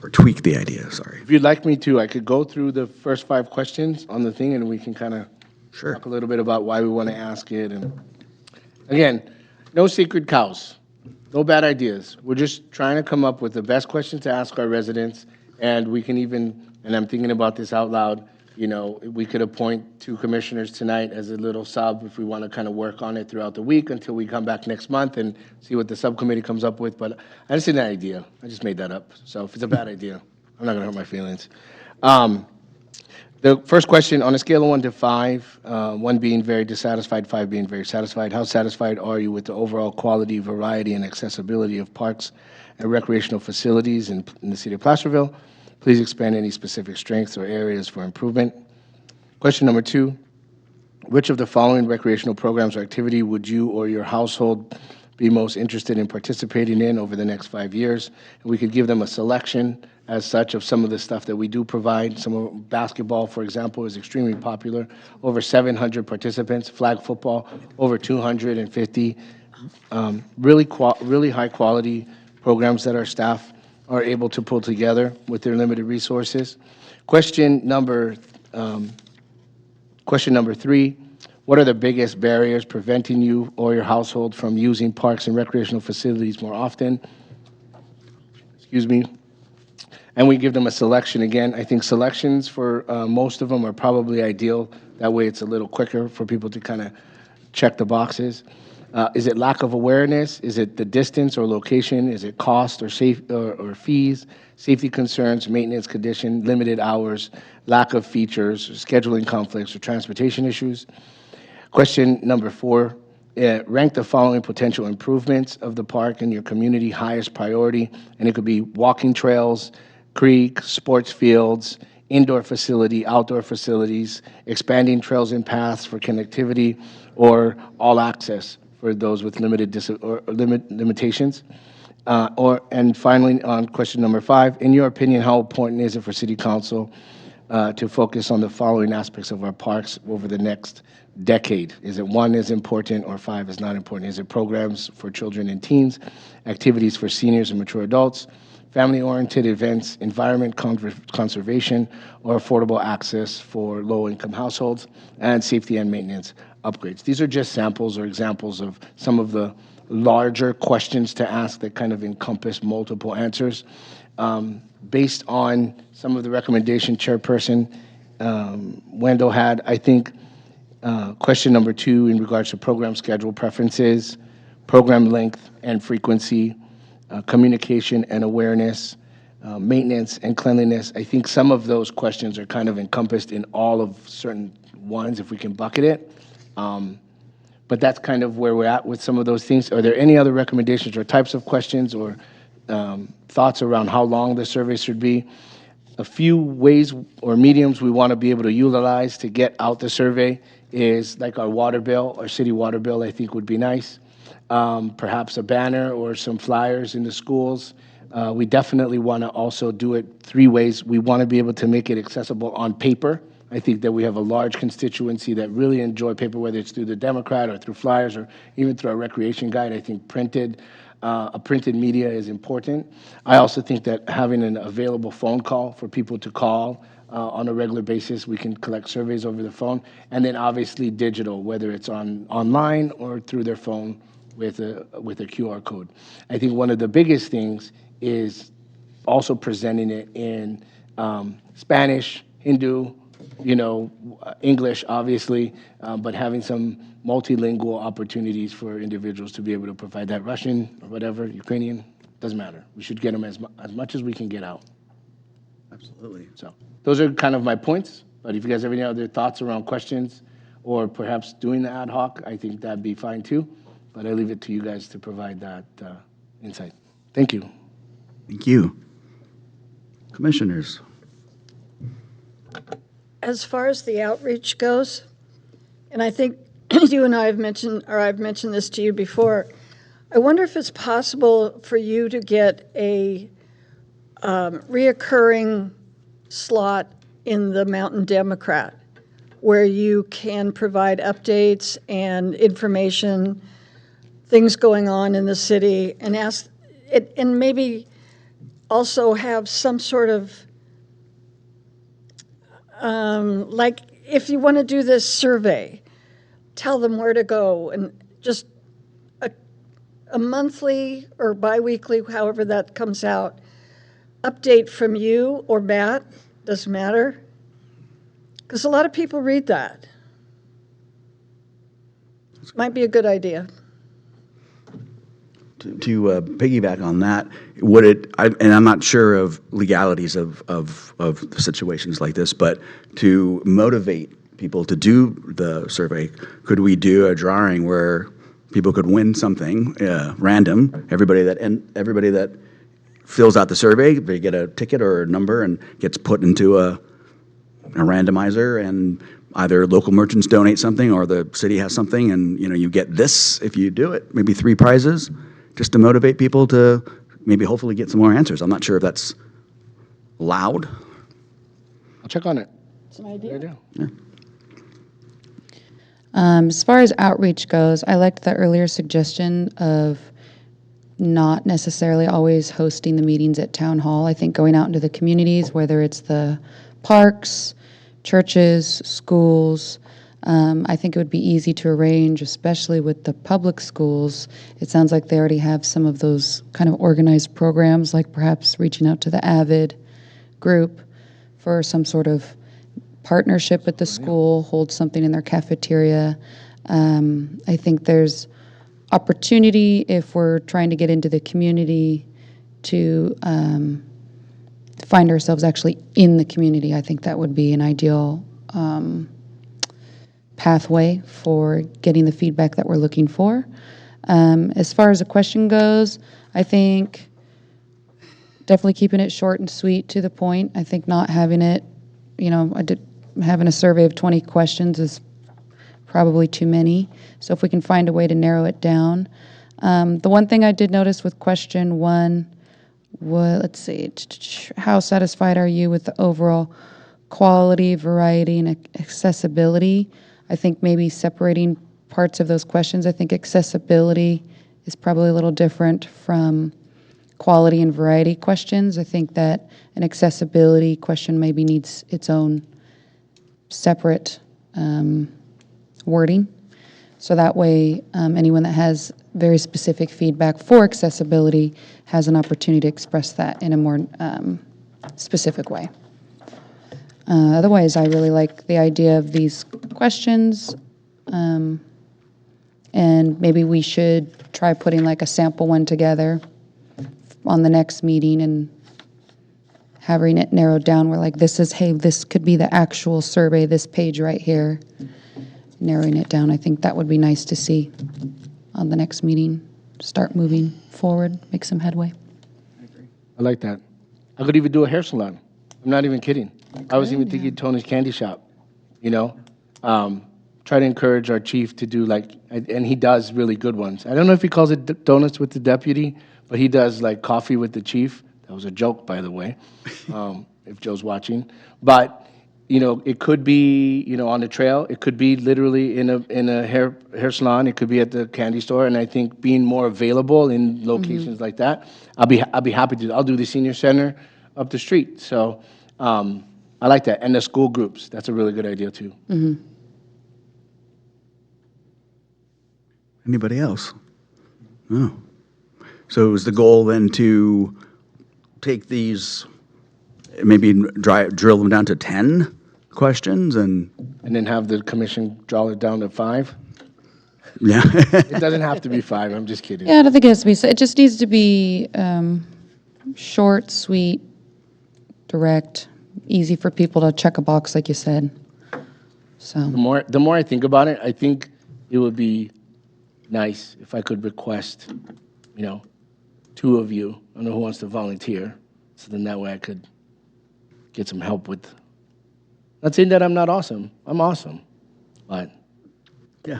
Or tweak the idea, sorry. If you'd like me to, I could go through the first 5 questions on the thing, and we can kind of Sure. talk a little bit about why we want to ask it. And again, no sacred cows, no bad ideas. We're just trying to come up with the best questions to ask our residents, and we can even, and I'm thinking about this out loud, we could appoint 2 commissioners tonight as a little sub if we want to kind of work on it throughout the week until we come back next month and see what the subcommittee comes up with. But I just did an idea. I just made that up. So if it's a bad idea, I'm not going to hurt my feelings. The first question, on a scale of 1 to 5, 1 being very dissatisfied, 5 being very satisfied, how satisfied are you with the overall quality, variety, and accessibility of parks and recreational facilities in the city of Placerville? Please expand any specific strengths or areas for improvement. Question number 2, which of the following recreational programs or activity would you or your household be most interested in participating in over the next 5 years? And we could give them a selection as such of some of the stuff that we do provide. Some of basketball, for example, is extremely popular. Over 700 participants. Flag football, over 250. Really high quality programs that our staff are able to pull together with their limited resources. Question number 3, what are the biggest barriers preventing you or your household from using parks and recreational facilities more often? Excuse me. And we give them a selection again. I think selections for most of them are probably ideal. That way it's a little quicker for people to kind of check the boxes. Is it lack of awareness? Is it the distance or location? Is it cost or fees, safety concerns, maintenance condition, limited hours, lack of features, scheduling conflicts, or transportation issues? Question number 4, rank the following potential improvements of the park in your community highest priority, and it could be walking trails, creek, sports fields, indoor facility, outdoor facilities, expanding trails and paths for connectivity, or all access for those with limitations. And finally, on question number 5, in your opinion, how important is it for City Council to focus on the following aspects of our parks over the next decade? Is it 1 is important or 5 is not important? Is it programs for children and teens, activities for seniors and mature adults, family-oriented events, environment conservation, or affordable access for low-income households, and safety and maintenance upgrades? These are just samples or examples of some of the larger questions to ask that kind of encompass multiple answers. Based on some of the recommendation Chairperson Wendell had, I think question number 2 in regards to program schedule preferences, program length and frequency, communication and awareness, maintenance and cleanliness. I think some of those questions are kind of encompassed in all of certain ones if we can bucket it. But that's kind of where we're at with some of those things. Are there any other recommendations or types of questions or thoughts around how long the survey should be? A few ways or mediums we want to be able to utilize to get out the survey is like our water bill, our city water bill, I think would be nice. Perhaps a banner or some flyers in the schools. We definitely want to also do it 3 ways. We want to be able to make it accessible on paper. I think that we have a large constituency that really enjoy paper, whether it's through the Democrat or through flyers or even through our recreation guide. I think a printed media is important. I also think that having an available phone call for people to call on a regular basis, we can collect surveys over the phone, and then obviously digital, whether it's online or through their phone with a QR code. I think one of the biggest things is also presenting it in Spanish, Hindu, English, obviously, but having some multilingual opportunities for individuals to be able to provide that. Russian or whatever, Ukrainian, doesn't matter. We should get them as much as we can get out. Absolutely. So those are kind of my points, but if you guys have any other thoughts around questions or perhaps doing the ad hoc, I think that'd be fine too. But I leave it to you guys to provide that insight. Thank you. Thank you. Commissioners. As far as the outreach goes, and I think you and I have mentioned, or I've mentioned this to you before, I wonder if it's possible for you to get a reoccurring slot in the Mountain Democrat where you can provide updates and information, things going on in the city, and ask it, and maybe also have some sort of like if you want to do this survey, tell them where to go, and just a monthly or biweekly, however that comes out, update from you or Matt, doesn't matter, because a lot of people read that. Might be a good idea. piggyback on that, would it, and I'm not sure of legalities of situations like this, but to motivate people to do the survey, could we do a drawing where people could win something random? Everybody that fills out the survey, they get a ticket or a number and gets put into a randomizer, and either local merchants donate something or the city has something, and you get this if you do it. Maybe 3 prizes, just to motivate people to maybe hopefully get some more answers. I'm not sure if that's allowed. I'll check on it. It's an idea. As far as outreach goes, I liked the earlier suggestion of not necessarily always hosting the meetings at town hall. I think going out into the communities, whether it's the parks, churches, schools, I think it would be easy to arrange, especially with the public schools. It sounds like they already have some of those kind of organized programs, like perhaps reaching out to the AVID group for some sort of partnership with the school, hold something in their cafeteria. I think there's opportunity if we're trying to get into the community to find ourselves actually in the community. I think that would be an ideal pathway for getting the feedback that we're looking for. As far as the question goes, I think definitely keeping it short and sweet to the point. I think not having it, having a survey of 20 questions is probably too many. So if we can find a way to narrow it down. The one thing I did notice with question 1, let's see, how satisfied are you with the overall quality, variety, and accessibility? I think maybe separating parts of those questions. I think accessibility is probably a little different from quality and variety questions. I think that an accessibility question maybe needs its own separate wording. So that way, anyone that has very specific feedback for accessibility has an opportunity to express that in a more specific way. Otherwise, I really like the idea of these questions, and maybe we should try putting like a sample one together on the next meeting and having it narrowed down where like this could be the actual survey, this page right here. Narrowing it down, I think that would be nice to see on the next meeting. Start moving forward, make some headway. I like that. I could even do a hair salon. I'm not even kidding. I was even thinking Tony's Candy Shop, Try to encourage our chief to do and he does really good ones. I don't know if he calls it donuts with the deputy, but he does like coffee with the chief. That was a joke, by the way, if Joe's watching. But, it could be, on the trail. It could be literally in a hair salon. It could be at the candy store. And I think being more available in locations like that, I'll be happy to. I'll do the senior center up the street. So I like that. And the school groups. That's a really good idea, too. Mm-hmm. Anybody else? No. So is the goal then to take these, maybe drill them down to 10 questions and then have the commission draw it down to 5? Yeah. It doesn't have to be 5. I'm just kidding. Yeah, I don't think it has to be, it just needs to be short, sweet, direct, easy for people to check a box, like you said. So The more I think about it, I think it would be nice if I could request, 2 of you, I don't know who wants to volunteer, so then that way I could get some help with, not saying that I'm not awesome, I'm awesome, but, Yeah.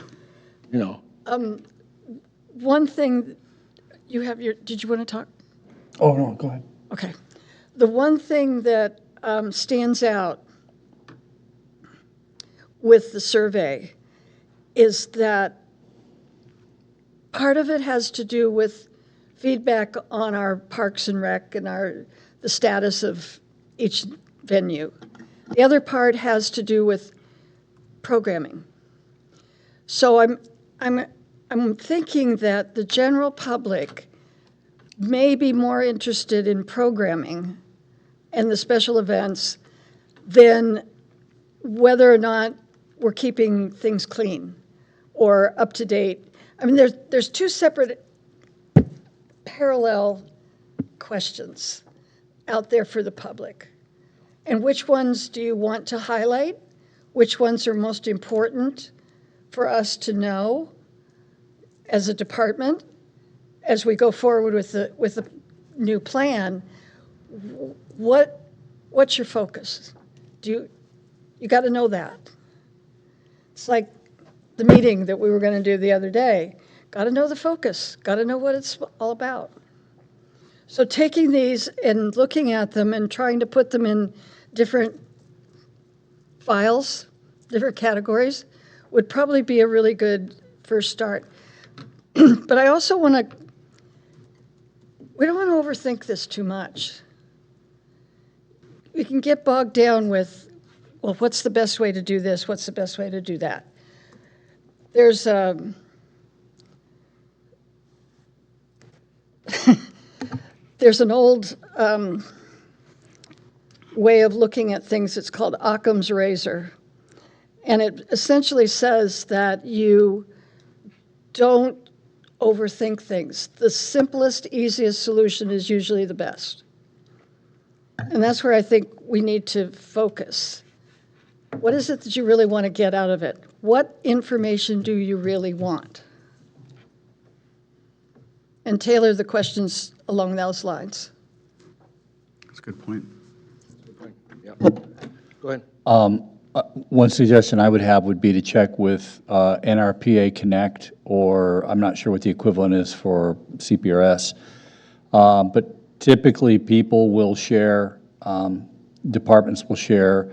One thing, did you want to talk? Oh, no, go ahead. Okay. The one thing that stands out with the survey is that part of it has to do with feedback on our Parks and Rec and the status of each venue. The other part has to do with programming. So I'm thinking that the general public may be more interested in programming and the special events than whether or not we're keeping things clean or up to date. I mean, there's 2 separate parallel questions out there for the public? And which ones do you want to highlight? Which ones are most important for us to know as a department as we go forward with the new plan? What's your focus? You got to know that. It's like the meeting that we were going to do the other day. Got to know the focus. Got to know what it's all about. So taking these and looking at them and trying to put them in different files, different categories, would probably be a really good first start. But I also want to, we don't want to overthink this too much. We can get bogged down with, well, what's the best way to do this? What's the best way to do that? There's there's an old way of looking at things. It's called Occam's razor. And it essentially says that you don't overthink things. The simplest, easiest solution is usually the best. And that's where I think we need to focus. What is it that you really want to get out of it? What information do you really want? And tailor the questions along those lines. That's a good point. Go ahead. One suggestion I would have would be to check with NRPA Connect, or I'm not sure what the equivalent is for CPRS. But typically, people will share, departments will share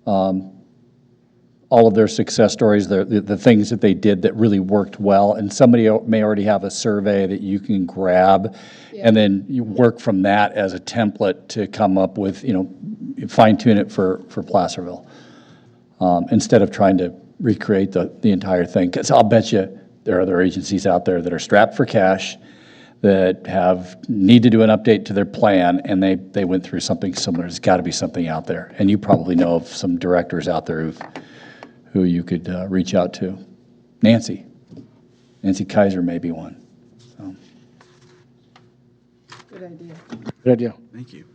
all of their success stories, the things that they did that really worked well. And somebody may already have a survey that you can grab, and then you work from that as a template to come up with, fine tune it for Placerville. Instead of trying to recreate the entire thing. Because I'll bet you there are other agencies out there that are strapped for cash, that need to do an update to their plan, and they went through something similar. There's got to be something out there. And you probably know of some directors out there who you could reach out to. Nancy Kaiser may be one. So. Good idea. Good idea. Thank you.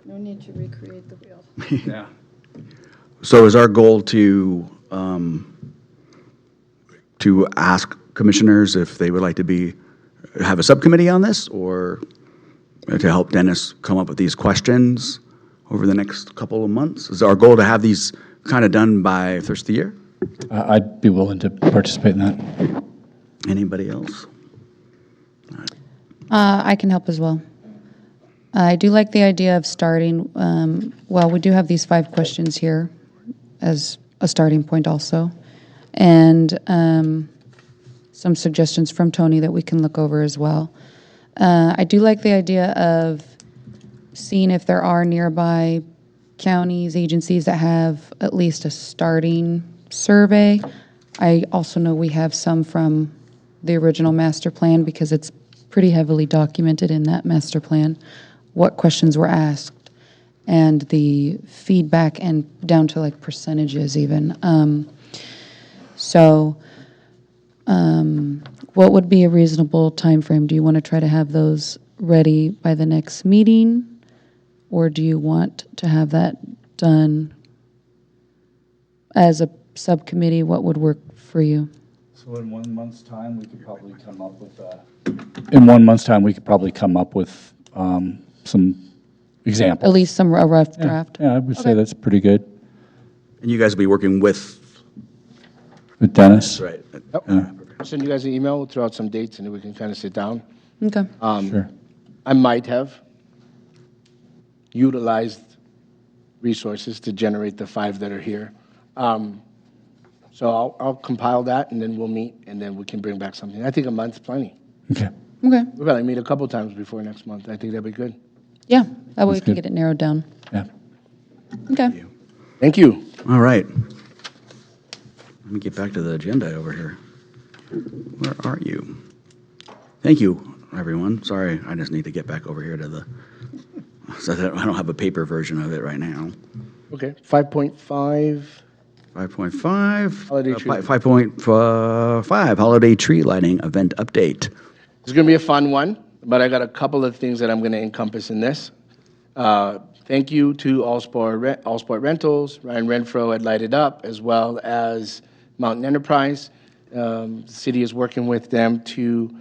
No need to recreate the wheel. Yeah. So is our goal to ask commissioners if they would like to have a subcommittee on this, or to help Dennis come up with these questions over the next couple of months? Is our goal to have these kind of done by first of the year? I'd be willing to participate in that. Anybody else? I can help as well. I do like the idea of starting, we do have these 5 questions here as a starting point also. And some suggestions from Tony that we can look over as well. I do like the idea of seeing if there are nearby counties, agencies that have at least a starting survey. I also know we have some from the original master plan because it's pretty heavily documented in that master plan, what questions were asked and the feedback, and down to like percentages even. What would be a reasonable time frame? Do you want to try to have those ready by the next meeting? Or do you want to have that done as a subcommittee? What would work for you? So in 1 month's time, we could probably come up with In 1 month's time, we could probably come up with some examples. At least a rough draft? Yeah, I would say Okay. that's pretty good. And you guys will be working with, With Dennis? right? I'll send you guys an email, we'll throw out some dates, and then we can kind of sit down. Okay. Sure. I might have utilized resources to generate the 5 that are here. So I'll compile that, and then we'll meet, and then we can bring back something. I think a month's plenty. Okay. Okay. We'll probably meet a couple times before next month. I think that'd be good. Yeah, that way we That's can good. get it narrowed down. Yeah. Okay. Thank you. All right. Let me get back to the agenda over here. Where are you? Thank you, everyone. Sorry, I just need to get back over here to so that I don't have a paper version of it right now. Okay, 5.5. 5.5. Holiday tree. 5.5, holiday tree lighting event update. It's going to be a fun one, but I got a couple of things that I'm going to encompass in this. Thank you to All Sport Rentals, Ryan Renfro at Light It Up, as well as Mountain Enterprise. The city is working with them to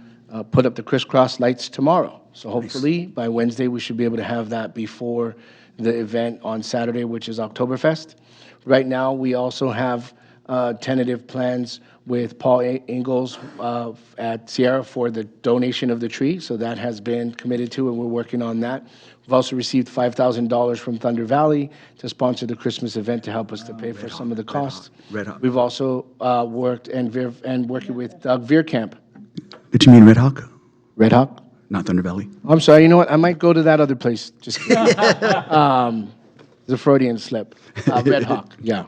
put up the crisscross lights tomorrow. So hopefully by Wednesday, we should be able to have that before the event on Saturday, which is Oktoberfest. Right now, we also have tentative plans with Paul Ingalls at Sierra for the donation of the tree. So that has been committed to, and we're working on that. We've also received $5,000 from Thunder Valley to sponsor the Christmas event to help us to pay for some of the costs. Red Hawk. We've also worked and working with Doug Veerkamp. Did you mean Red Hawk? Red Hawk? Not Thunder Valley? I'm sorry, you know what? I might go to that other place. Just the Freudian slip. Red Hawk, yeah.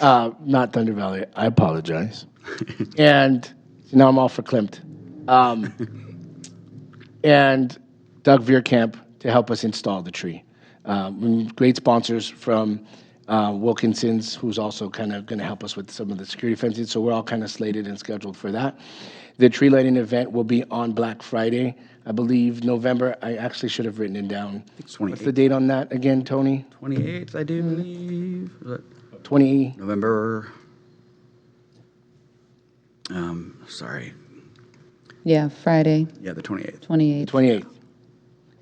Not Thunder Valley. I apologize. And now I'm all for Klimt. And Doug Veerkamp to help us install the tree. Great sponsors from Wilkinson's, who's also kind of going to help us with some of the security fencing. So we're all kind of slated and scheduled for that. The tree lighting event will be on Black Friday, I believe, November. I actually should have written it down. It's What's 28th. the date on that again, Tony? 28th, I do believe. Is it 20. November. Sorry. Yeah, Friday, Yeah, the 28th. 28th. 28th.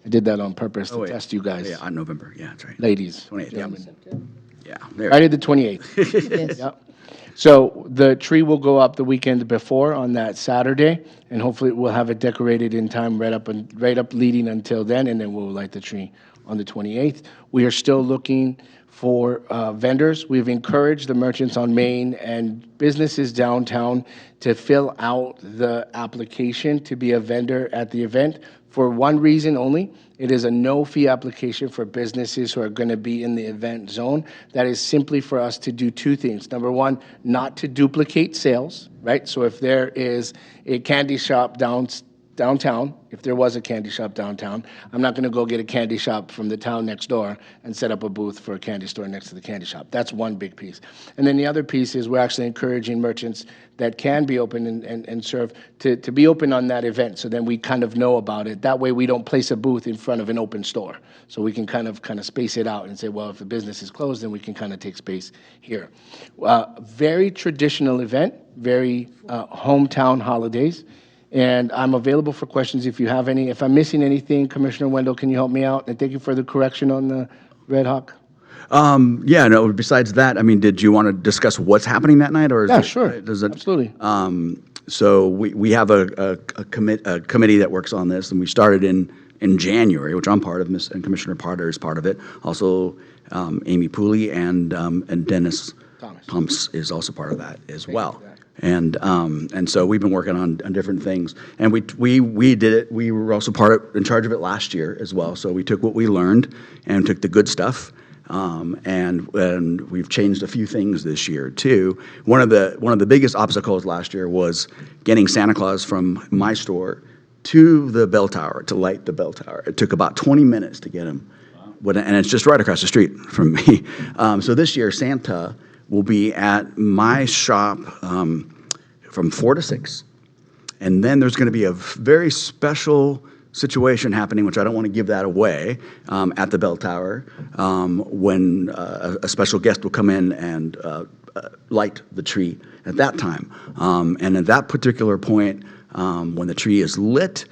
I did that on purpose to wait. test you guys, Yeah, on November. Yeah, that's right. ladies. 28th. Yeah. gentlemen. Yeah. There. Friday the 28th. Yes. Yep. So the tree will go up the weekend before on that Saturday, and hopefully we'll have it decorated in time right up leading until then, and then we'll light the tree on the 28th. We are still looking for vendors. We've encouraged the merchants on Main and businesses downtown to fill out the application to be a vendor at the event for one reason only. It is a no-fee application for businesses who are going to be in the event zone. That is simply for us to do two things. Number one, not to duplicate sales, right? So if there is a candy shop downtown, if there was a candy shop downtown, I'm not going to go get a candy shop from the town next door and set up a booth for a candy store next to the candy shop. That's one big piece. And then the other piece is we're actually encouraging merchants that can be open and serve to be open on that event, so then we kind of know about it. That way we don't place a booth in front of an open store. So we can kind of space it out and say, well, if the business is closed, then we can kind of take space here. Very traditional event, very hometown holidays. And I'm available for questions if you have any. If I'm missing anything, Commissioner Wendell, can you help me out? And thank you for the correction on the Red Hawk. Yeah, no, besides that, I mean, did you want to discuss what's happening that night, or is Yeah, it, sure. does it, Absolutely. So we have a committee that works on this, and we started in January, which I'm part of, and Commissioner Potter is part of it. Also, Amy Pooley and Dennis Thomas is also part of that as well. And so we've been working on different things, and we did it. We were also in charge of it last year as well. So we took what we learned and took the good stuff, and we've changed a few things this year too. One of the biggest obstacles last year was getting Santa Claus from my store to the bell tower to light the bell tower. It took about 20 minutes to get him, and it's just right across the street from me. So this year Santa will be at my shop from 4 to 6. And then there's going to be a very special situation happening, which I don't want to give that away, at the bell tower, when a special guest will come in and light the tree at that time. And at that particular point, when the tree is lit,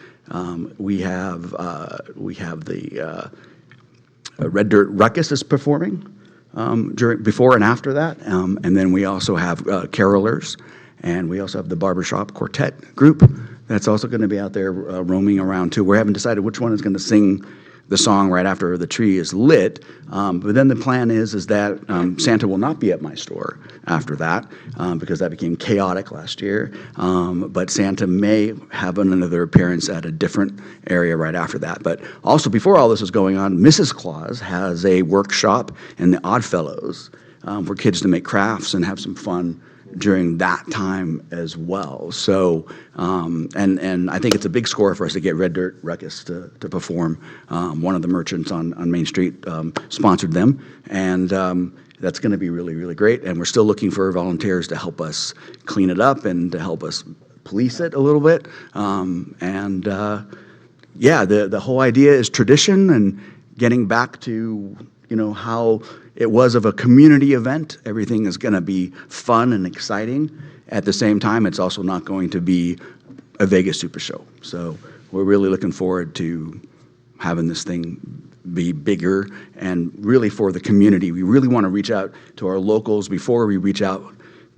we have the Red Dirt Ruckus is performing. Before and after that, and then we also have carolers, and we also have the barbershop quartet group that's also going to be out there roaming around too. We haven't decided which one is going to sing the song right after the tree is lit, but then the plan is that Santa will not be at my store after that, because that became chaotic last year, but Santa may have another appearance at a different area right after that. But also, before all this is going on, Mrs. Claus has a workshop in the Oddfellows for kids to make crafts and have some fun during that time as well. So, and I think it's a big score for us to get Red Dirt Ruckus to perform. One of the merchants on Main Street sponsored them, and that's going to be really, really great. And we're still looking for volunteers to help us clean it up and to help us police it a little bit. Yeah, the whole idea is tradition and getting back to, how it was of a community event. Everything is going to be fun and exciting. At the same time, it's also not going to be a Vegas Super Show. So we're really looking forward to having this thing be bigger and really for the community. We really want to reach out to our locals before we reach out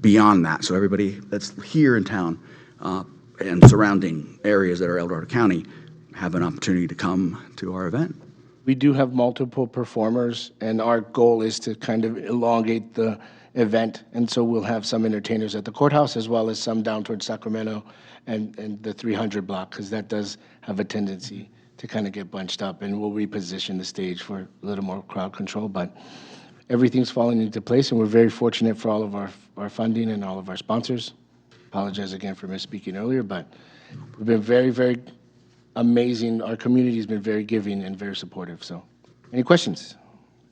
beyond that. So everybody that's here in town and surrounding areas that are El Dorado County have an opportunity to come to our event. We do have multiple performers, and our goal is to kind of elongate the event. And so we'll have some entertainers at the courthouse as well as some down towards Sacramento and the 300 block, because that does have a tendency to kind of get bunched up. And we'll reposition the stage for a little more crowd control. But everything's falling into place, and we're very fortunate for all of our funding and all of our sponsors. Apologize again for misspeaking earlier, but we've been very, very amazing. Our community has been very giving and very supportive. So, any questions?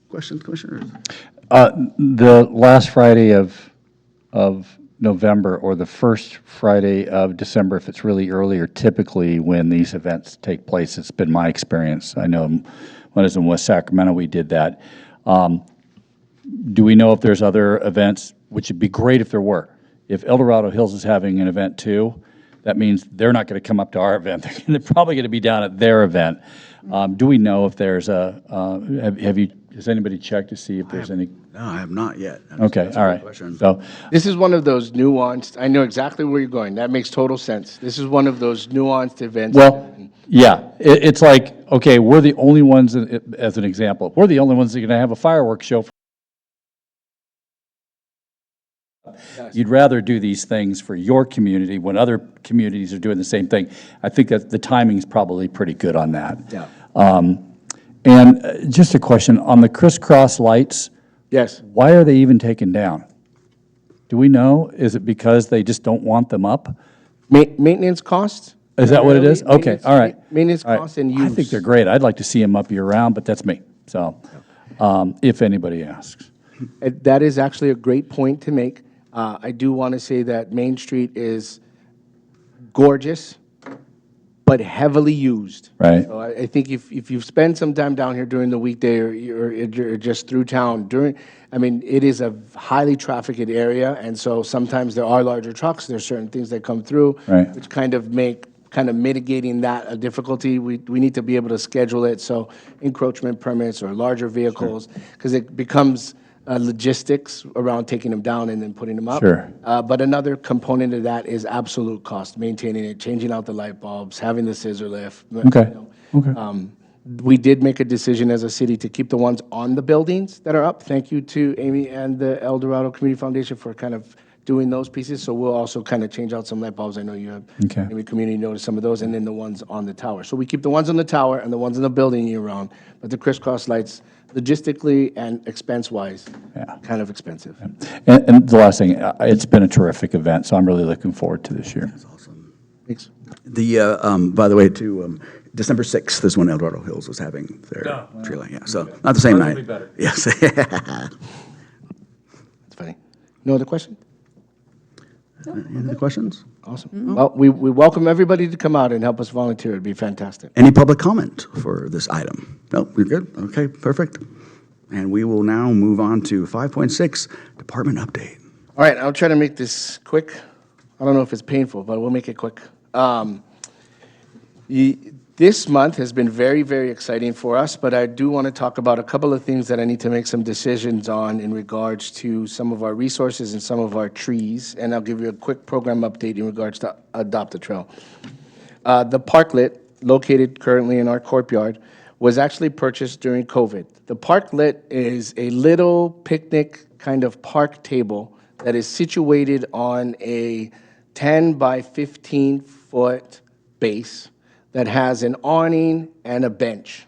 Questions, Commissioners? The last Friday of November or the first Friday of December, if it's really earlier, typically when these events take place. It's been my experience. I know when I was in West Sacramento, we did that. Do we know if there's other events, which would be great if there were? If El Dorado Hills is having an event too, that means they're not going to come up to our event. They're probably going to be down at their event. Do we know if there's has anybody checked to see if there's any? No, I have not yet. Okay, That's a all good right. question. So, This is one of those nuanced, I know exactly where you're going. That makes total sense. This is one of those nuanced events. well, yeah, it's like, okay, we're the only ones, as an example, we're the only ones that are going to have a fireworks show. You'd rather do these things for your community when other communities are doing the same thing. I think that the timing's probably pretty good on that. Yeah. And just a question, on the crisscross lights, Yes. why are they even taken down? Do we know? Is it because they just don't want them up? Maintenance costs? Is that what it is? Primarily, Okay, maintenance- all right. Maintenance All right. costs and use. I think they're great. I'd like to see them up year-round, but that's me. So, if anybody asks. That is actually a great point to make. I do want to say that Main Street is gorgeous, but heavily used. Right. So I think if you spend some time down here during the weekday or you're just through town it is a highly trafficked area, and so sometimes there are larger trucks. There's certain things that come through, Right. which kind of make mitigating that a difficulty. We need to be able to schedule it so encroachment permits or larger vehicles, because it becomes logistics around taking them down and then putting them up. Sure. But another component of that is absolute cost, maintaining it, changing out the light bulbs, having the scissor lift. Okay. Okay. We did make a decision as a city to keep the ones on the buildings that are up. Thank you to Amy and the El Dorado Community Foundation for kind of doing those pieces. So we'll also kind of change out some light bulbs. I know you have, Okay. maybe community noticed some of those, and then the ones on the tower. So we keep the ones on the tower and the ones in the building year-round, but the crisscross lights, logistically and expense-wise, Yeah. kind of expensive. And the last thing, it's been a terrific event, so I'm really looking forward to this year. Thanks. By the way, too, December 6th is when El Dorado Hills is having their tree lighting. Yeah, so not the same night. Yes. That's funny. No other question? Any other questions? Awesome. Well, we welcome everybody to come out and help us volunteer. It'd be fantastic. Any public comment for this item? No, we're good? Okay, perfect. And we will now move on to 5.6, Department Update. All right, I'll try to make this quick. I don't know if it's painful, but we'll make it quick. This month has been very, very exciting for us, but I do want to talk about a couple of things that I need to make some decisions on in regards to some of our resources and some of our trees, and I'll give you a quick program update in regards to Adopt a Trail. The parklet, located currently in our courtyard, was actually purchased during COVID. The parklet is a little picnic kind of park table that is situated on a 10 by 15-foot base that has an awning and a bench.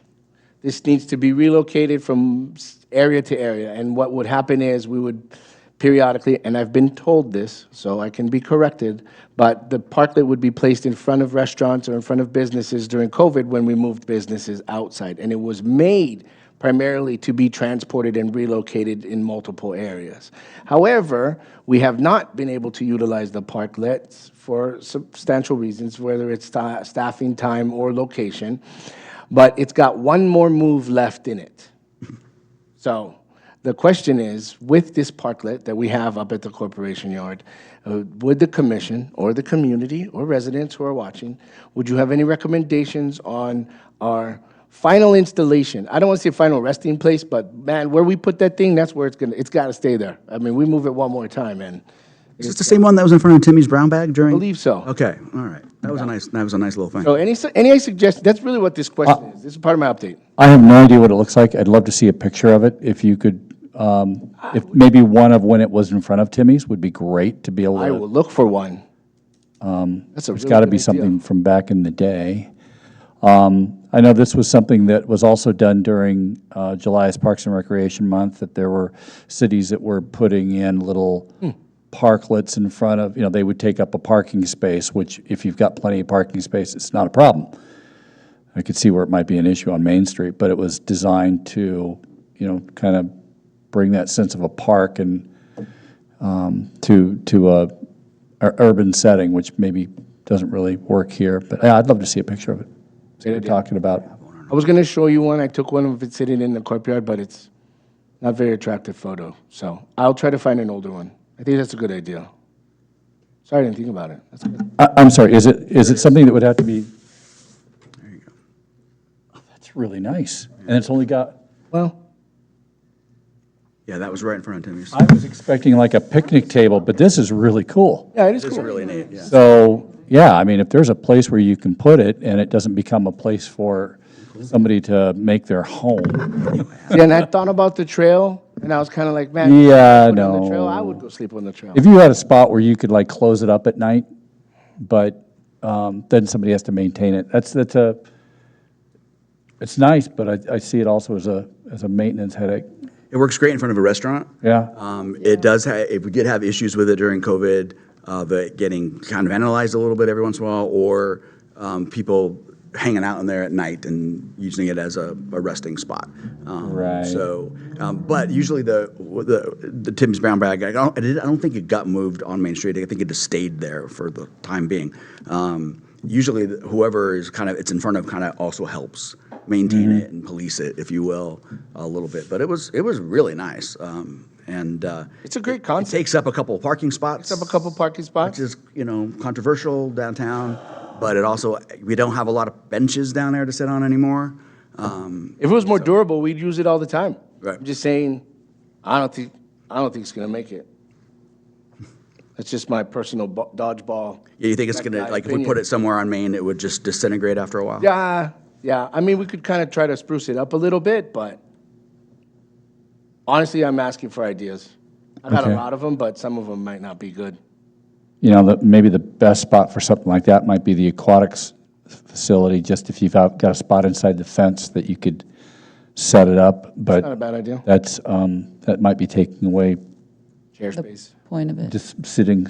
This needs to be relocated from area to area, and what would happen is we would periodically, and I've been told this, so I can be corrected, but the parklet would be placed in front of restaurants or in front of businesses during COVID when we moved businesses outside, and it was made primarily to be transported and relocated in multiple areas. However, we have not been able to utilize the parklets for substantial reasons, whether it's staffing, time, or location, but it's got one more move left in it. So the question is, with this parklet that we have up at the Corporation Yard, would the commission or the community or residents who are watching, would you have any recommendations on our final installation? I don't want to say final resting place, but man, where we put that thing, that's where it's got to stay there. I mean, we move it one more time, and Is this the same one that was in front of Timmy's brown bag during? I believe so. Okay, all right. That was a nice little thing. So any suggestions? That's really what this question is. This is part of my update. I have no idea what it looks like. I'd love to see a picture of it. If you could, if maybe one of when it was in front of Timmy's would be great to be able I to. will look for one. That's a There's really got to good be idea. something from back in the day. I know this was something that was also done during July as Parks and Recreation Month, that there were cities that were putting in little parklets in front of, they would take up a parking space, which if you've got plenty of parking space, it's not a problem. I could see where it might be an issue on Main Street, but it was designed to, kind of bring that sense of a park and to a urban setting, which maybe doesn't really work here. But yeah, I'd love to see a picture of it. See what we're talking about. I was going to show you one. I took one of it sitting in the courtyard, but it's not a very attractive photo. So I'll try to find an older one. I think that's a good idea. Sorry, I didn't think about it. That's good. I'm sorry, is it something that would have to be? There you go. Oh, that's really nice. And it's only got, Well, Yeah, that was right in front of Timmy's. I was expecting like a picnic table, but this is really cool. yeah, it is This is cool. really neat, yeah. So, yeah, I mean, if there's a place where you can put it and it doesn't become a place for somebody to make their home. See, and I thought about the trail, and I was kind of like, man, Yeah, put it on the trail, I no. would go sleep on the trail. If you had a spot where you could like close it up at night, but then somebody has to maintain it, it's nice, but I see it also as a maintenance headache. It works great in front of a restaurant. Yeah. It does, if we did have issues with it during COVID, of it getting kind of vandalized a little bit every once in a while, or people hanging out in there at night and using it as a resting spot. Right. So, but usually the Tim's brown bag, I don't think it got moved on Main Street. I think it just stayed there for the time being. Usually whoever is it's in front of also helps maintain it and police it, if you will, a little bit. But it was really nice. And It's a great it concept. takes up a couple of parking spots. Up a couple parking spots. Which is, controversial downtown, but it also, we don't have a lot of benches down there to sit on anymore. If it was more durable, we'd use it all the time. Right. I'm just saying, I don't think it's gonna make it. That's just my personal dodgeball. Yeah, you think it's That's gonna, my like, if we opinion. put it somewhere on Main, it would just disintegrate after a while? Yeah. I mean, we could kind of try to spruce it up a little bit, but honestly, I'm asking for ideas. I got a Okay. lot of them, but some of them might not be good. Maybe the best spot for something like that might be the aquatics facility, just if you've got a spot inside the fence that you could set it up, but Not a bad idea. that's, that might be taking away Chair space. Point of it. just seating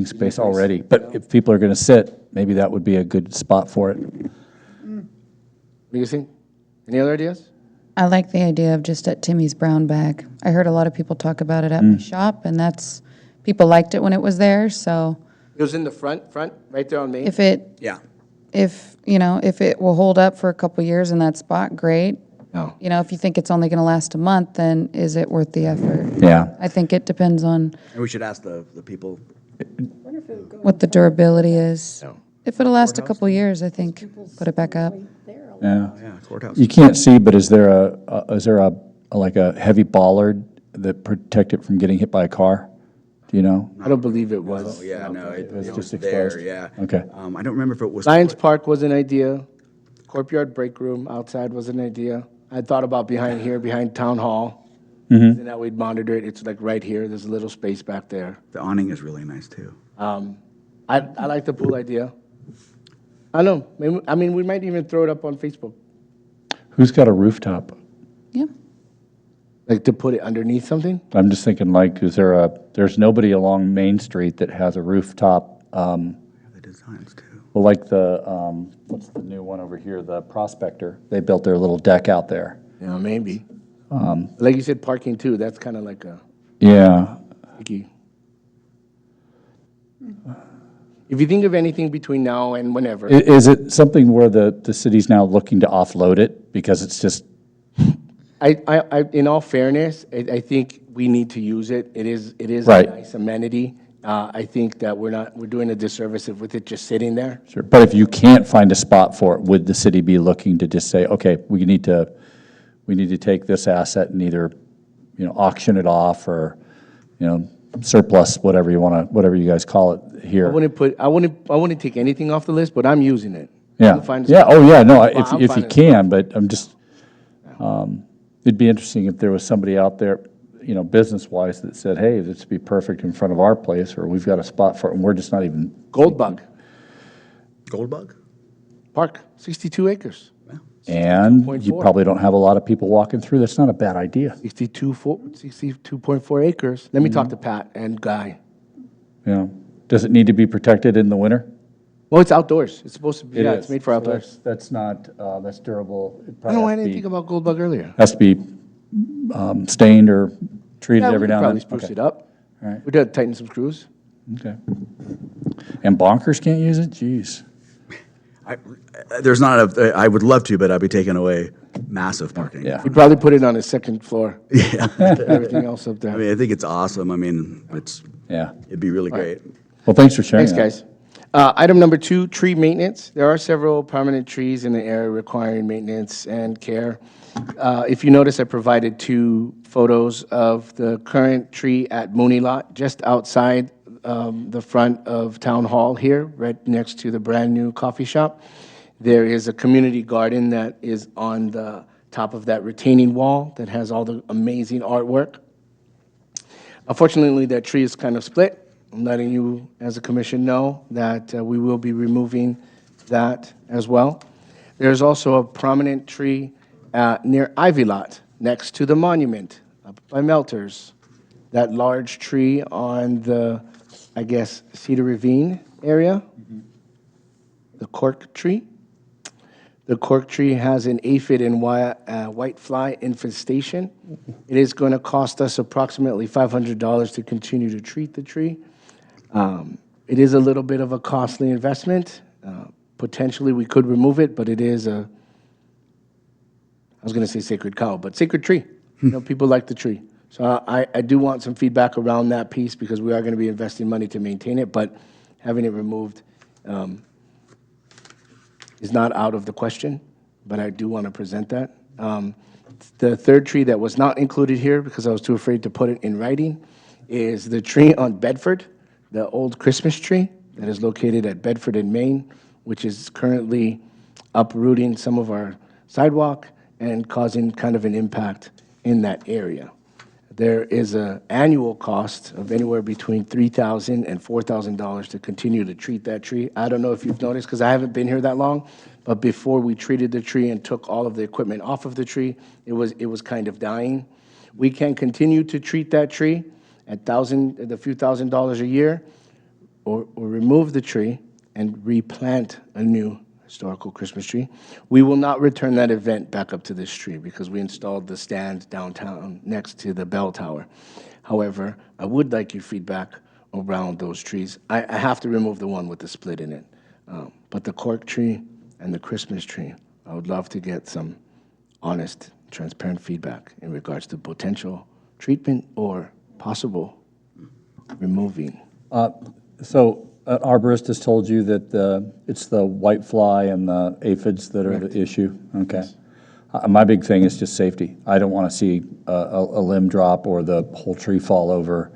space already. But if people are going to sit, maybe that would be a good spot for it. What do you think? Any other ideas? I like the idea of just at Timmy's brown bag. I heard a lot of people talk about it at my shop, and people liked it when it was there, so It was in the front, right there on Main. if it Yeah. if it will hold up for a couple years in that spot, great. No. If you think it's only going to last a month, then is it worth the effort? Yeah. I think it depends on And we should ask the people. what the durability is. If it'll last a couple years, I think put it back up. Yeah. Yeah, courthouse. You can't see, but is there like a heavy bollard that protect it from getting hit by a car? Do you know? I don't believe it was. Oh, yeah, no, it was was just there, exposed. yeah. Okay. I don't remember if it was. Lions Park was an idea. Courtyard break room outside was an idea. I thought about behind here, behind Town Hall. And that we'd monitor it. It's like right here. There's a little space back there. The awning is really nice, too. I like the pool idea. I don't know. Maybe, we might even throw it up on Facebook. Who's got a rooftop? Yeah. Like to put it underneath something? I'm just thinking like, there's nobody along Main Street that has a rooftop, The designs, too. well, like what's the new one over here, the Prospector? They built their little deck out there. Yeah, maybe. Like you said, parking too, that's kind of like a Yeah, tricky. If you think of anything between now and whenever, is it something where the city's now looking to offload it because it's just, in all fairness, I think we need to use it. It is Right. a nice amenity. I think that we're doing a disservice with it just sitting there. sure, but if you can't find a spot for it, would the city be looking to just say, okay, we need to take this asset and either, auction it off or, surplus, whatever you guys call it I here? wouldn't take anything off the list, but I'm using it. Yeah, I'm fine. yeah, oh, yeah, no, I'm if fine you as can, but I'm just, it'd be interesting if there was somebody out there, business-wise that said, hey, this would be perfect in front of our place, or we've got a spot for it, and we're just not even, Goldbug Goldbug? Park, 62 acres. and you 62.4. probably don't have a lot of people walking through, that's not a bad idea. 62.4 acres. Let me talk to Pat and Guy. Does it need to be protected in the winter? Well, it's outdoors. It's supposed to be, It it's is. made for So outdoors. That's not, that's durable. It I don't know probably why I has to didn't be- think about Goldbug earlier. Has to be stained or treated Yeah, we every could now probably and then? spruce Okay. it up. All right. We'd have to tighten some screws. Okay. And Bonkers can't use it? Jeez. There's not a, I would love to, but I'd be taking away massive parking. Yeah. We'd probably put it on the second floor. Yeah. Everything else up I there. mean, I think it's awesome. I mean, Yeah. it'd be really great. Well, thanks for sharing Thanks, that. guys. Item number 2, tree maintenance. There are several permanent trees in the area requiring maintenance and care. If you notice, I provided 2 photos of the current tree at Mooney Lot, just outside the front of Town Hall here, right next to the brand-new coffee shop. There is a community garden that is on the top of that retaining wall that has all the amazing artwork. Unfortunately, that tree is kind of split. I'm letting you, as a commission, know that we will be removing that as well. There's also a prominent tree near Ivy Lot, next to the monument, up by Melters. That large tree on the, I guess, Cedar Ravine area, the cork tree. The cork tree has an aphid and whitefly infestation. It is going to cost us approximately $500 to continue to treat the tree. It is a little bit of a costly investment. Potentially, we could remove it, but it is I was going to say sacred cow, but sacred tree. People like the tree. So I do want some feedback around that piece because we are going to be investing money to maintain it, but having it removed is not out of the question, but I do want to present that. The third tree that was not included here because I was too afraid to put it in writing is the tree on Bedford, the old Christmas tree that is located at Bedford in Maine, which is currently uprooting some of our sidewalk and causing kind of an impact in that area. There is an annual cost of anywhere between $3,000 and $4,000 to continue to treat that tree. I don't know if you've noticed, because I haven't been here that long, but before we treated the tree and took all of the equipment off of the tree, it was kind of dying. We can continue to treat that tree at the few $1,000s a year, or remove the tree and replant a new historical Christmas tree. We will not return that event back up to this tree because we installed the stand downtown next to the bell tower. However, I would like your feedback around those trees. I have to remove the one with the split in it. But the cork tree and the Christmas tree, I would love to get some honest, transparent feedback in regards to potential treatment or possible removing. So an arborist has told you that it's the whitefly and the aphids that are the issue? Okay. My big thing is just safety. I don't want to see a limb drop or the whole tree fall over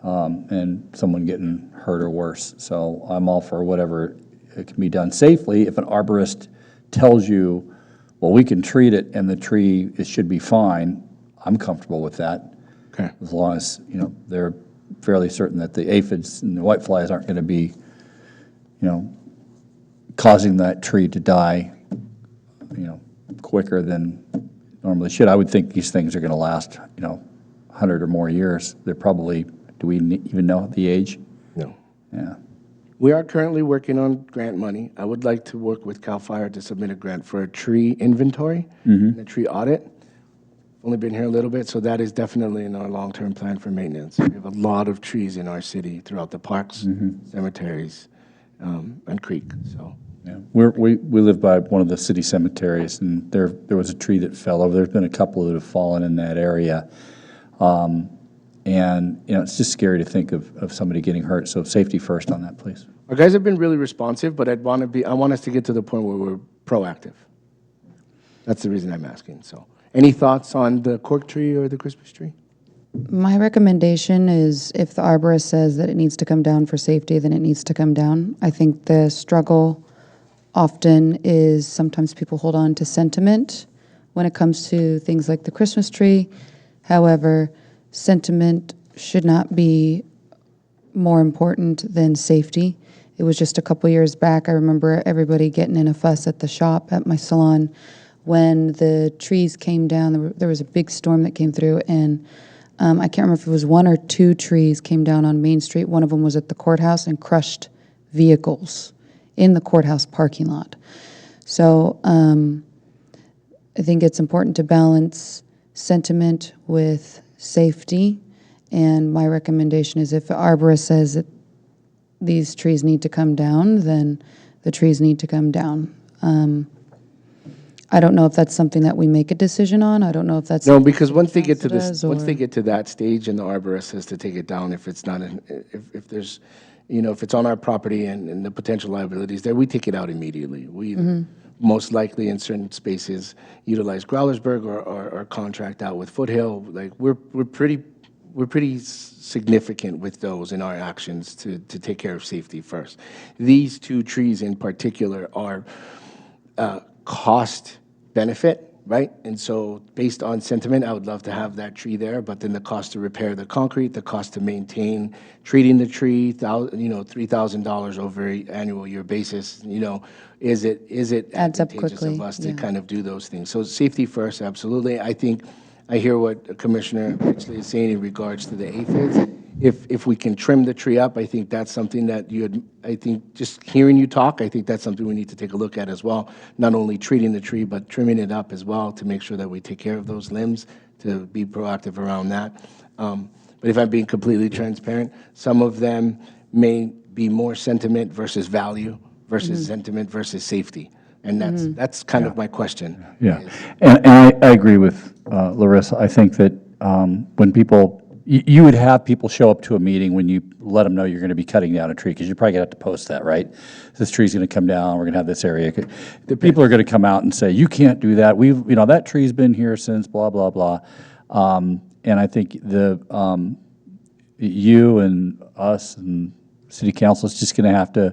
and someone getting hurt or worse. So I'm all for whatever it can be done safely. If an arborist tells you, well, we can treat it and the tree, it should be fine, I'm comfortable with that. Okay. As long as, they're fairly certain that the aphids and the whiteflies aren't going to be, causing that tree to die, quicker than normally should. I would think these things are going to last, 100 or more years. They're probably, do we even know the age? No. Yeah. We are currently working on grant money. I would like to work with CAL FIRE to submit a grant for a tree inventory and a tree audit. only been here a little bit, so that is definitely in our long-term plan for maintenance. We have a lot of trees in our city throughout the parks, cemeteries, and creek, so. Yeah, we live by one of the city cemeteries, and there was a tree that fell over. There's been a couple that have fallen in that area. And, it's just scary to think of somebody getting hurt, so safety first on that, please. Our guys have been really responsive, but I want us to get to the point where we're proactive. That's the reason I'm asking, so. Any thoughts on the cork tree or the Christmas tree? My recommendation is if the arborist says that it needs to come down for safety, then it needs to come down. I think the struggle often is sometimes people hold on to sentiment when it comes to things like the Christmas tree. However, sentiment should not be more important than safety. It was just a couple years back, I remember everybody getting in a fuss at the shop at my salon when the trees came down. There was a big storm that came through, and I can't remember if it was 1 or 2 trees came down on Main Street. One of them was at the courthouse and crushed vehicles in the courthouse parking lot. So I think it's important to balance sentiment with safety, and my recommendation is if the arborist says that these trees need to come down, then the trees need to come down. I don't know if that's something that we make a decision on. I don't know if that's No, something because once they get to council this, does, once they or- get to that stage and the arborist has to take it down, if it's not, if there's, if it's on our property and the potential liabilities there, we take it out immediately. We most likely in certain spaces utilize Growlersburg or contract out with Foothill. Like we're pretty significant with those in our actions to take care of safety first. These 2 trees in particular are cost benefit, right? And so based on sentiment, I would love to have that tree there, but then the cost to repair the concrete, the cost to maintain, treating the tree, $3,000 over an annual year basis, is it Adds up advantageous of quickly, us to yeah. kind of do those things? So safety first, absolutely. I think I hear what Commissioner Pixley is saying in regards to the aphids. If we can trim the tree up, I think that's something that I think just hearing you talk, I think that's something we need to take a look at as well. Not only treating the tree, but trimming it up as well to make sure that we take care of those limbs, to be proactive around that. But if I'm being completely transparent, some of them may be more sentiment versus value versus sentiment versus safety. And that's kind of my question. Yeah, is- and I agree with Larissa. I think that when people, you would have people show up to a meeting when you let them know you're going to be cutting down a tree, because you're probably going to have to post that, right? This tree's going to come down, we're going to have this area. The people are going to come out and say, you can't do that. That tree's been here since blah, blah, blah. And I think you and us and city council is just going to have to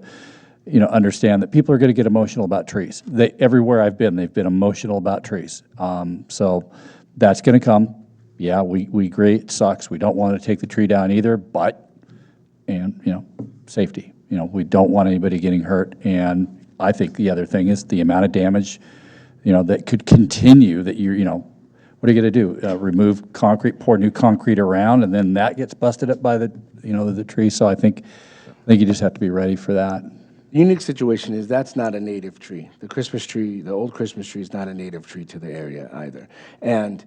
understand that people are going to get emotional about trees. Everywhere I've been, they've been emotional about trees. So that's going to come. Yeah, we agree, it sucks. We don't want to take the tree down either, but, safety. We don't want anybody getting hurt. And I think the other thing is the amount of damage, that could continue that what are you going to do? Remove concrete, pour new concrete around, and then that gets busted up by the tree. So I think you just have to be ready for that. The unique situation is that's not a native tree. The Christmas tree, the old Christmas tree is not a native tree to the area either. And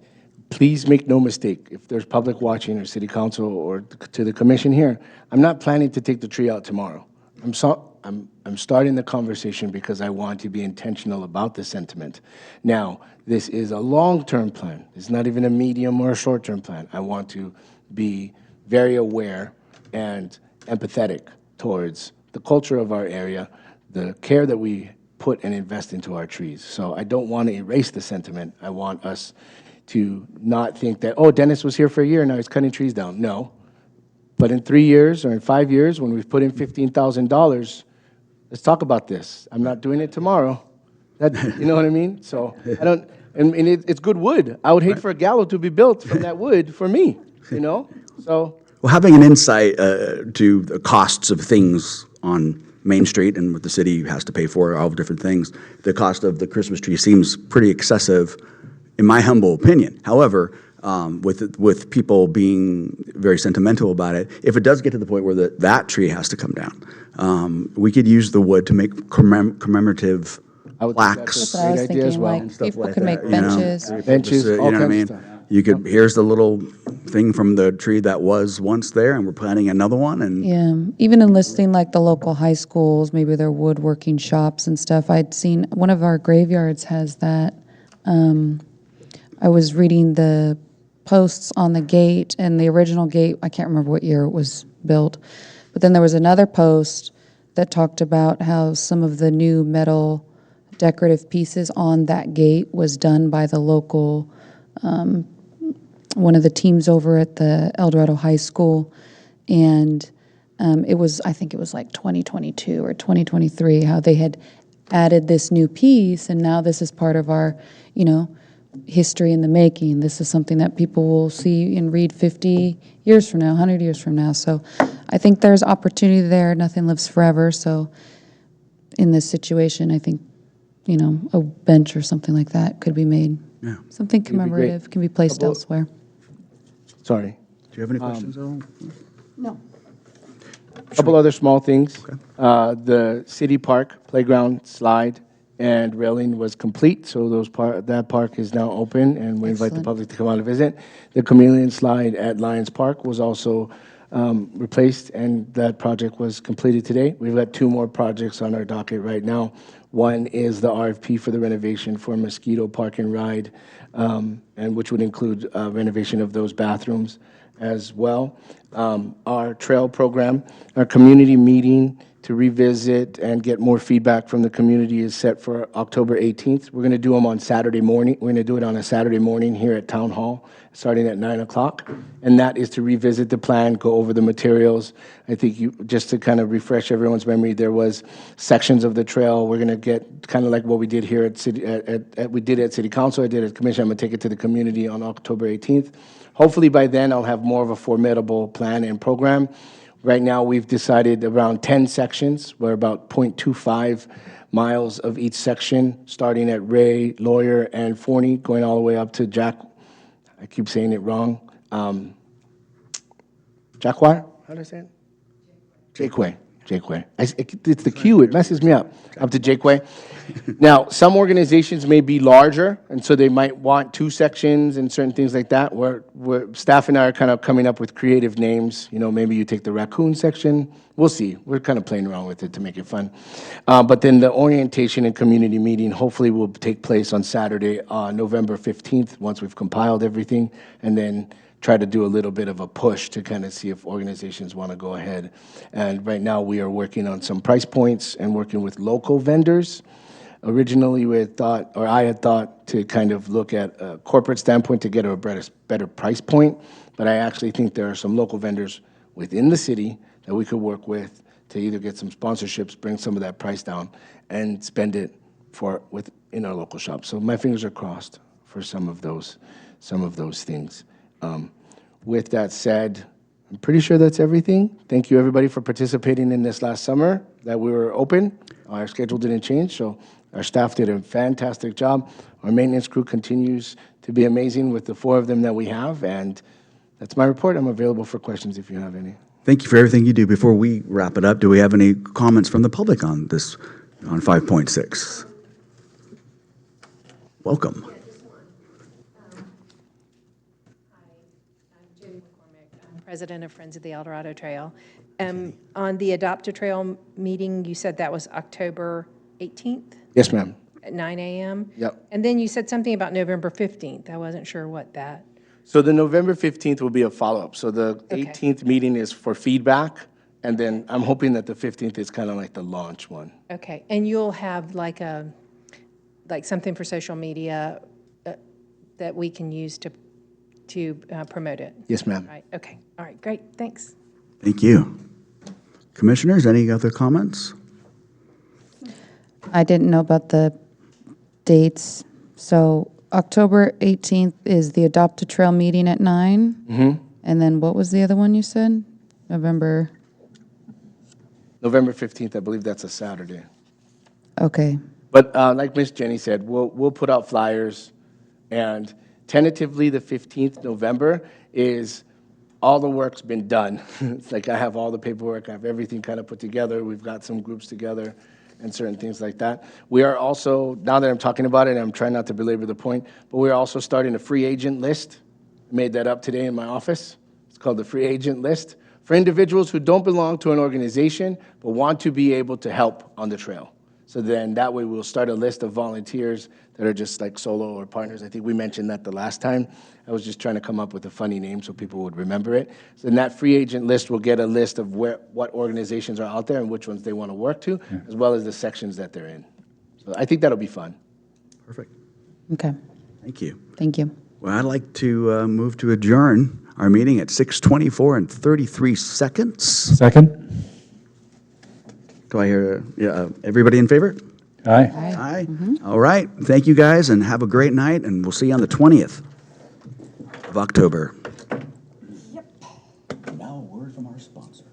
please make no mistake, if there's public watching or city council or to the commission here, I'm not planning to take the tree out tomorrow. I'm starting the conversation because I want to be intentional about the sentiment. Now, this is a long-term plan. It's not even a medium or a short-term plan. I want to be very aware and empathetic towards the culture of our area, the care that we put and invest into our trees. So I don't want to erase the sentiment. I want us to not think that, oh, Dennis was here for a year, now he's cutting trees down. No. But in 3 years or in 5 years, when we've put in $15,000, let's talk about this. I'm not doing it tomorrow. You know what I mean? So I don't, and it's good wood. I would hate for a gallows to be built from that wood for me, So. Well, having an insight to the costs of things on Main Street and what the city has to pay for, all different things, the cost of the Christmas tree seems pretty excessive, in my humble opinion. However, with people being very sentimental about it, if it does get to the point where that tree has to come down, we could use the wood to make commemorative I would think plaques. that's That's what I was Great idea as thinking, well. like, stuff people like can make that, you know. benches. Benches, You know all what I kinds of mean? stuff. You could, here's the little thing from the tree that was once there, and we're planting another one, and Yeah, even enlisting like the local high schools, maybe their woodworking shops and stuff. I'd seen, one of our graveyards has that. I was reading the posts on the gate, and the original gate, I can't remember what year it was built, but then there was another post that talked about how some of the new metal decorative pieces on that gate was done by the local, one of the teams over at the El Dorado High School. And it was, I think it was like 2022 or 2023, how they had added this new piece, and now this is part of our, history in the making. This is something that people will see and read 50 years from now, 100 years from now. So I think there's opportunity there. Nothing lives forever. So in this situation, I think, a bench or something like that could be made. Yeah. Something be great. commemorative can be placed Couple- elsewhere. Sorry. do you have any questions at all? No. Couple other small things. The city park playground slide and railing was complete, so that park is now open, and we invite the Excellent. public to come out and visit. The chameleon slide at Lions Park was also replaced, and that project was completed today. We've got 2 more projects on our docket right now. One is the RFP for the renovation for Mosquito Park and Ride, and which would include renovation of those bathrooms as well. Our trail program, our community meeting to revisit and get more feedback from the community is set for October 18th. We're going to do them on Saturday morning. We're going to do it on a Saturday morning here at Town Hall, starting at 9 o'clock. And that is to revisit the plan, go over the materials. I think just to kind of refresh everyone's memory, there was sections of the trail. We're going to get kind of like what we did here at City, we did at City Council, I did at Commission. I'm going to take it to the community on October 18th. Hopefully by then I'll have more of a formidable plan and program. Right now, we've decided around 10 sections. We're about 0.25 miles of each section, starting at Ray, Lawyer, and Forney, going all the way up to I keep saying it wrong. Jacquard? How do I say it? Jakeway. It's the Q, it messes me up to Jakeway. Now, some organizations may be larger, and so they might want 2 sections and certain things like that. Staff and I are kind of coming up with creative names. Maybe you take the raccoon section. We'll see. We're kind of playing around with it to make it fun. But then the orientation and community meeting hopefully will take place on Saturday, November 15th, once we've compiled everything, and then try to do a little bit of a push to kind of see if organizations want to go ahead. And right now, we are working on some price points and working with local vendors. Originally, I had thought to kind of look at a corporate standpoint to get a better price point, but I actually think there are some local vendors within the city that we could work with to either get some sponsorships, bring some of that price down, and spend it in our local shops. So my fingers are crossed for some of those things. With that said, I'm pretty sure that's everything. Thank you, everybody, for participating in this last summer that we were open. Our schedule didn't change, so our staff did a fantastic job. Our maintenance crew continues to be amazing with the 4 of them that we have, and that's my report. I'm available for questions if you have any. Thank you for everything you do. Before we wrap it up, do we have any comments from the public on 5.6? Welcome. President of Friends of the El Dorado Trail. On the Adopt a Trail meeting, you said that was October 18th Yes, ma'am. at 9 a.m.? Yep. And then you said something about November 15th. I wasn't sure what that. So the November 15th will be a follow-up. So the Okay. 18th meeting is for feedback, and then I'm hoping that the 15th is kind of like the launch one. Okay, and you'll have like something for social media that we can use to promote it? Yes, ma'am. Right, okay, all right, great, thanks. Thank you. Commissioners, any other comments? I didn't know about the dates. So October 18th is the Adopt a Trail meeting at 9. Mm-hmm. And then what was the other one you said? November 15th, I believe that's a Saturday. Okay. But like Ms. Jenny said, we'll put out flyers, and tentatively the 15th November is all the work's been done. It's like I have all the paperwork, I have everything kind of put together. We've got some groups together and certain things like that. We are also, now that I'm talking about it, I'm trying not to belabor the point, but we're also starting a free agent list I made that up today in my office. It's called the free agent list for individuals who don't belong to an organization but want to be able to help on the trail. So then that way we'll start a list of volunteers that are just like solo or partners. I think we mentioned that the last time. I was just trying to come up with a funny name so people would remember it. So in that free agent list, we'll get a list of what organizations are out there and which ones they want to work to, as well as the sections that they're in. So I think that'll be fun. Perfect. Okay, Thank you. thank you. Well, I'd like to move to adjourn our meeting at 6:24 and 33 seconds. Second? Do I hear, everybody in favor? Aye. Aye. All right. Thank you, guys, and have a great night, and we'll see you on the 20th of October. Now, a word from our sponsor.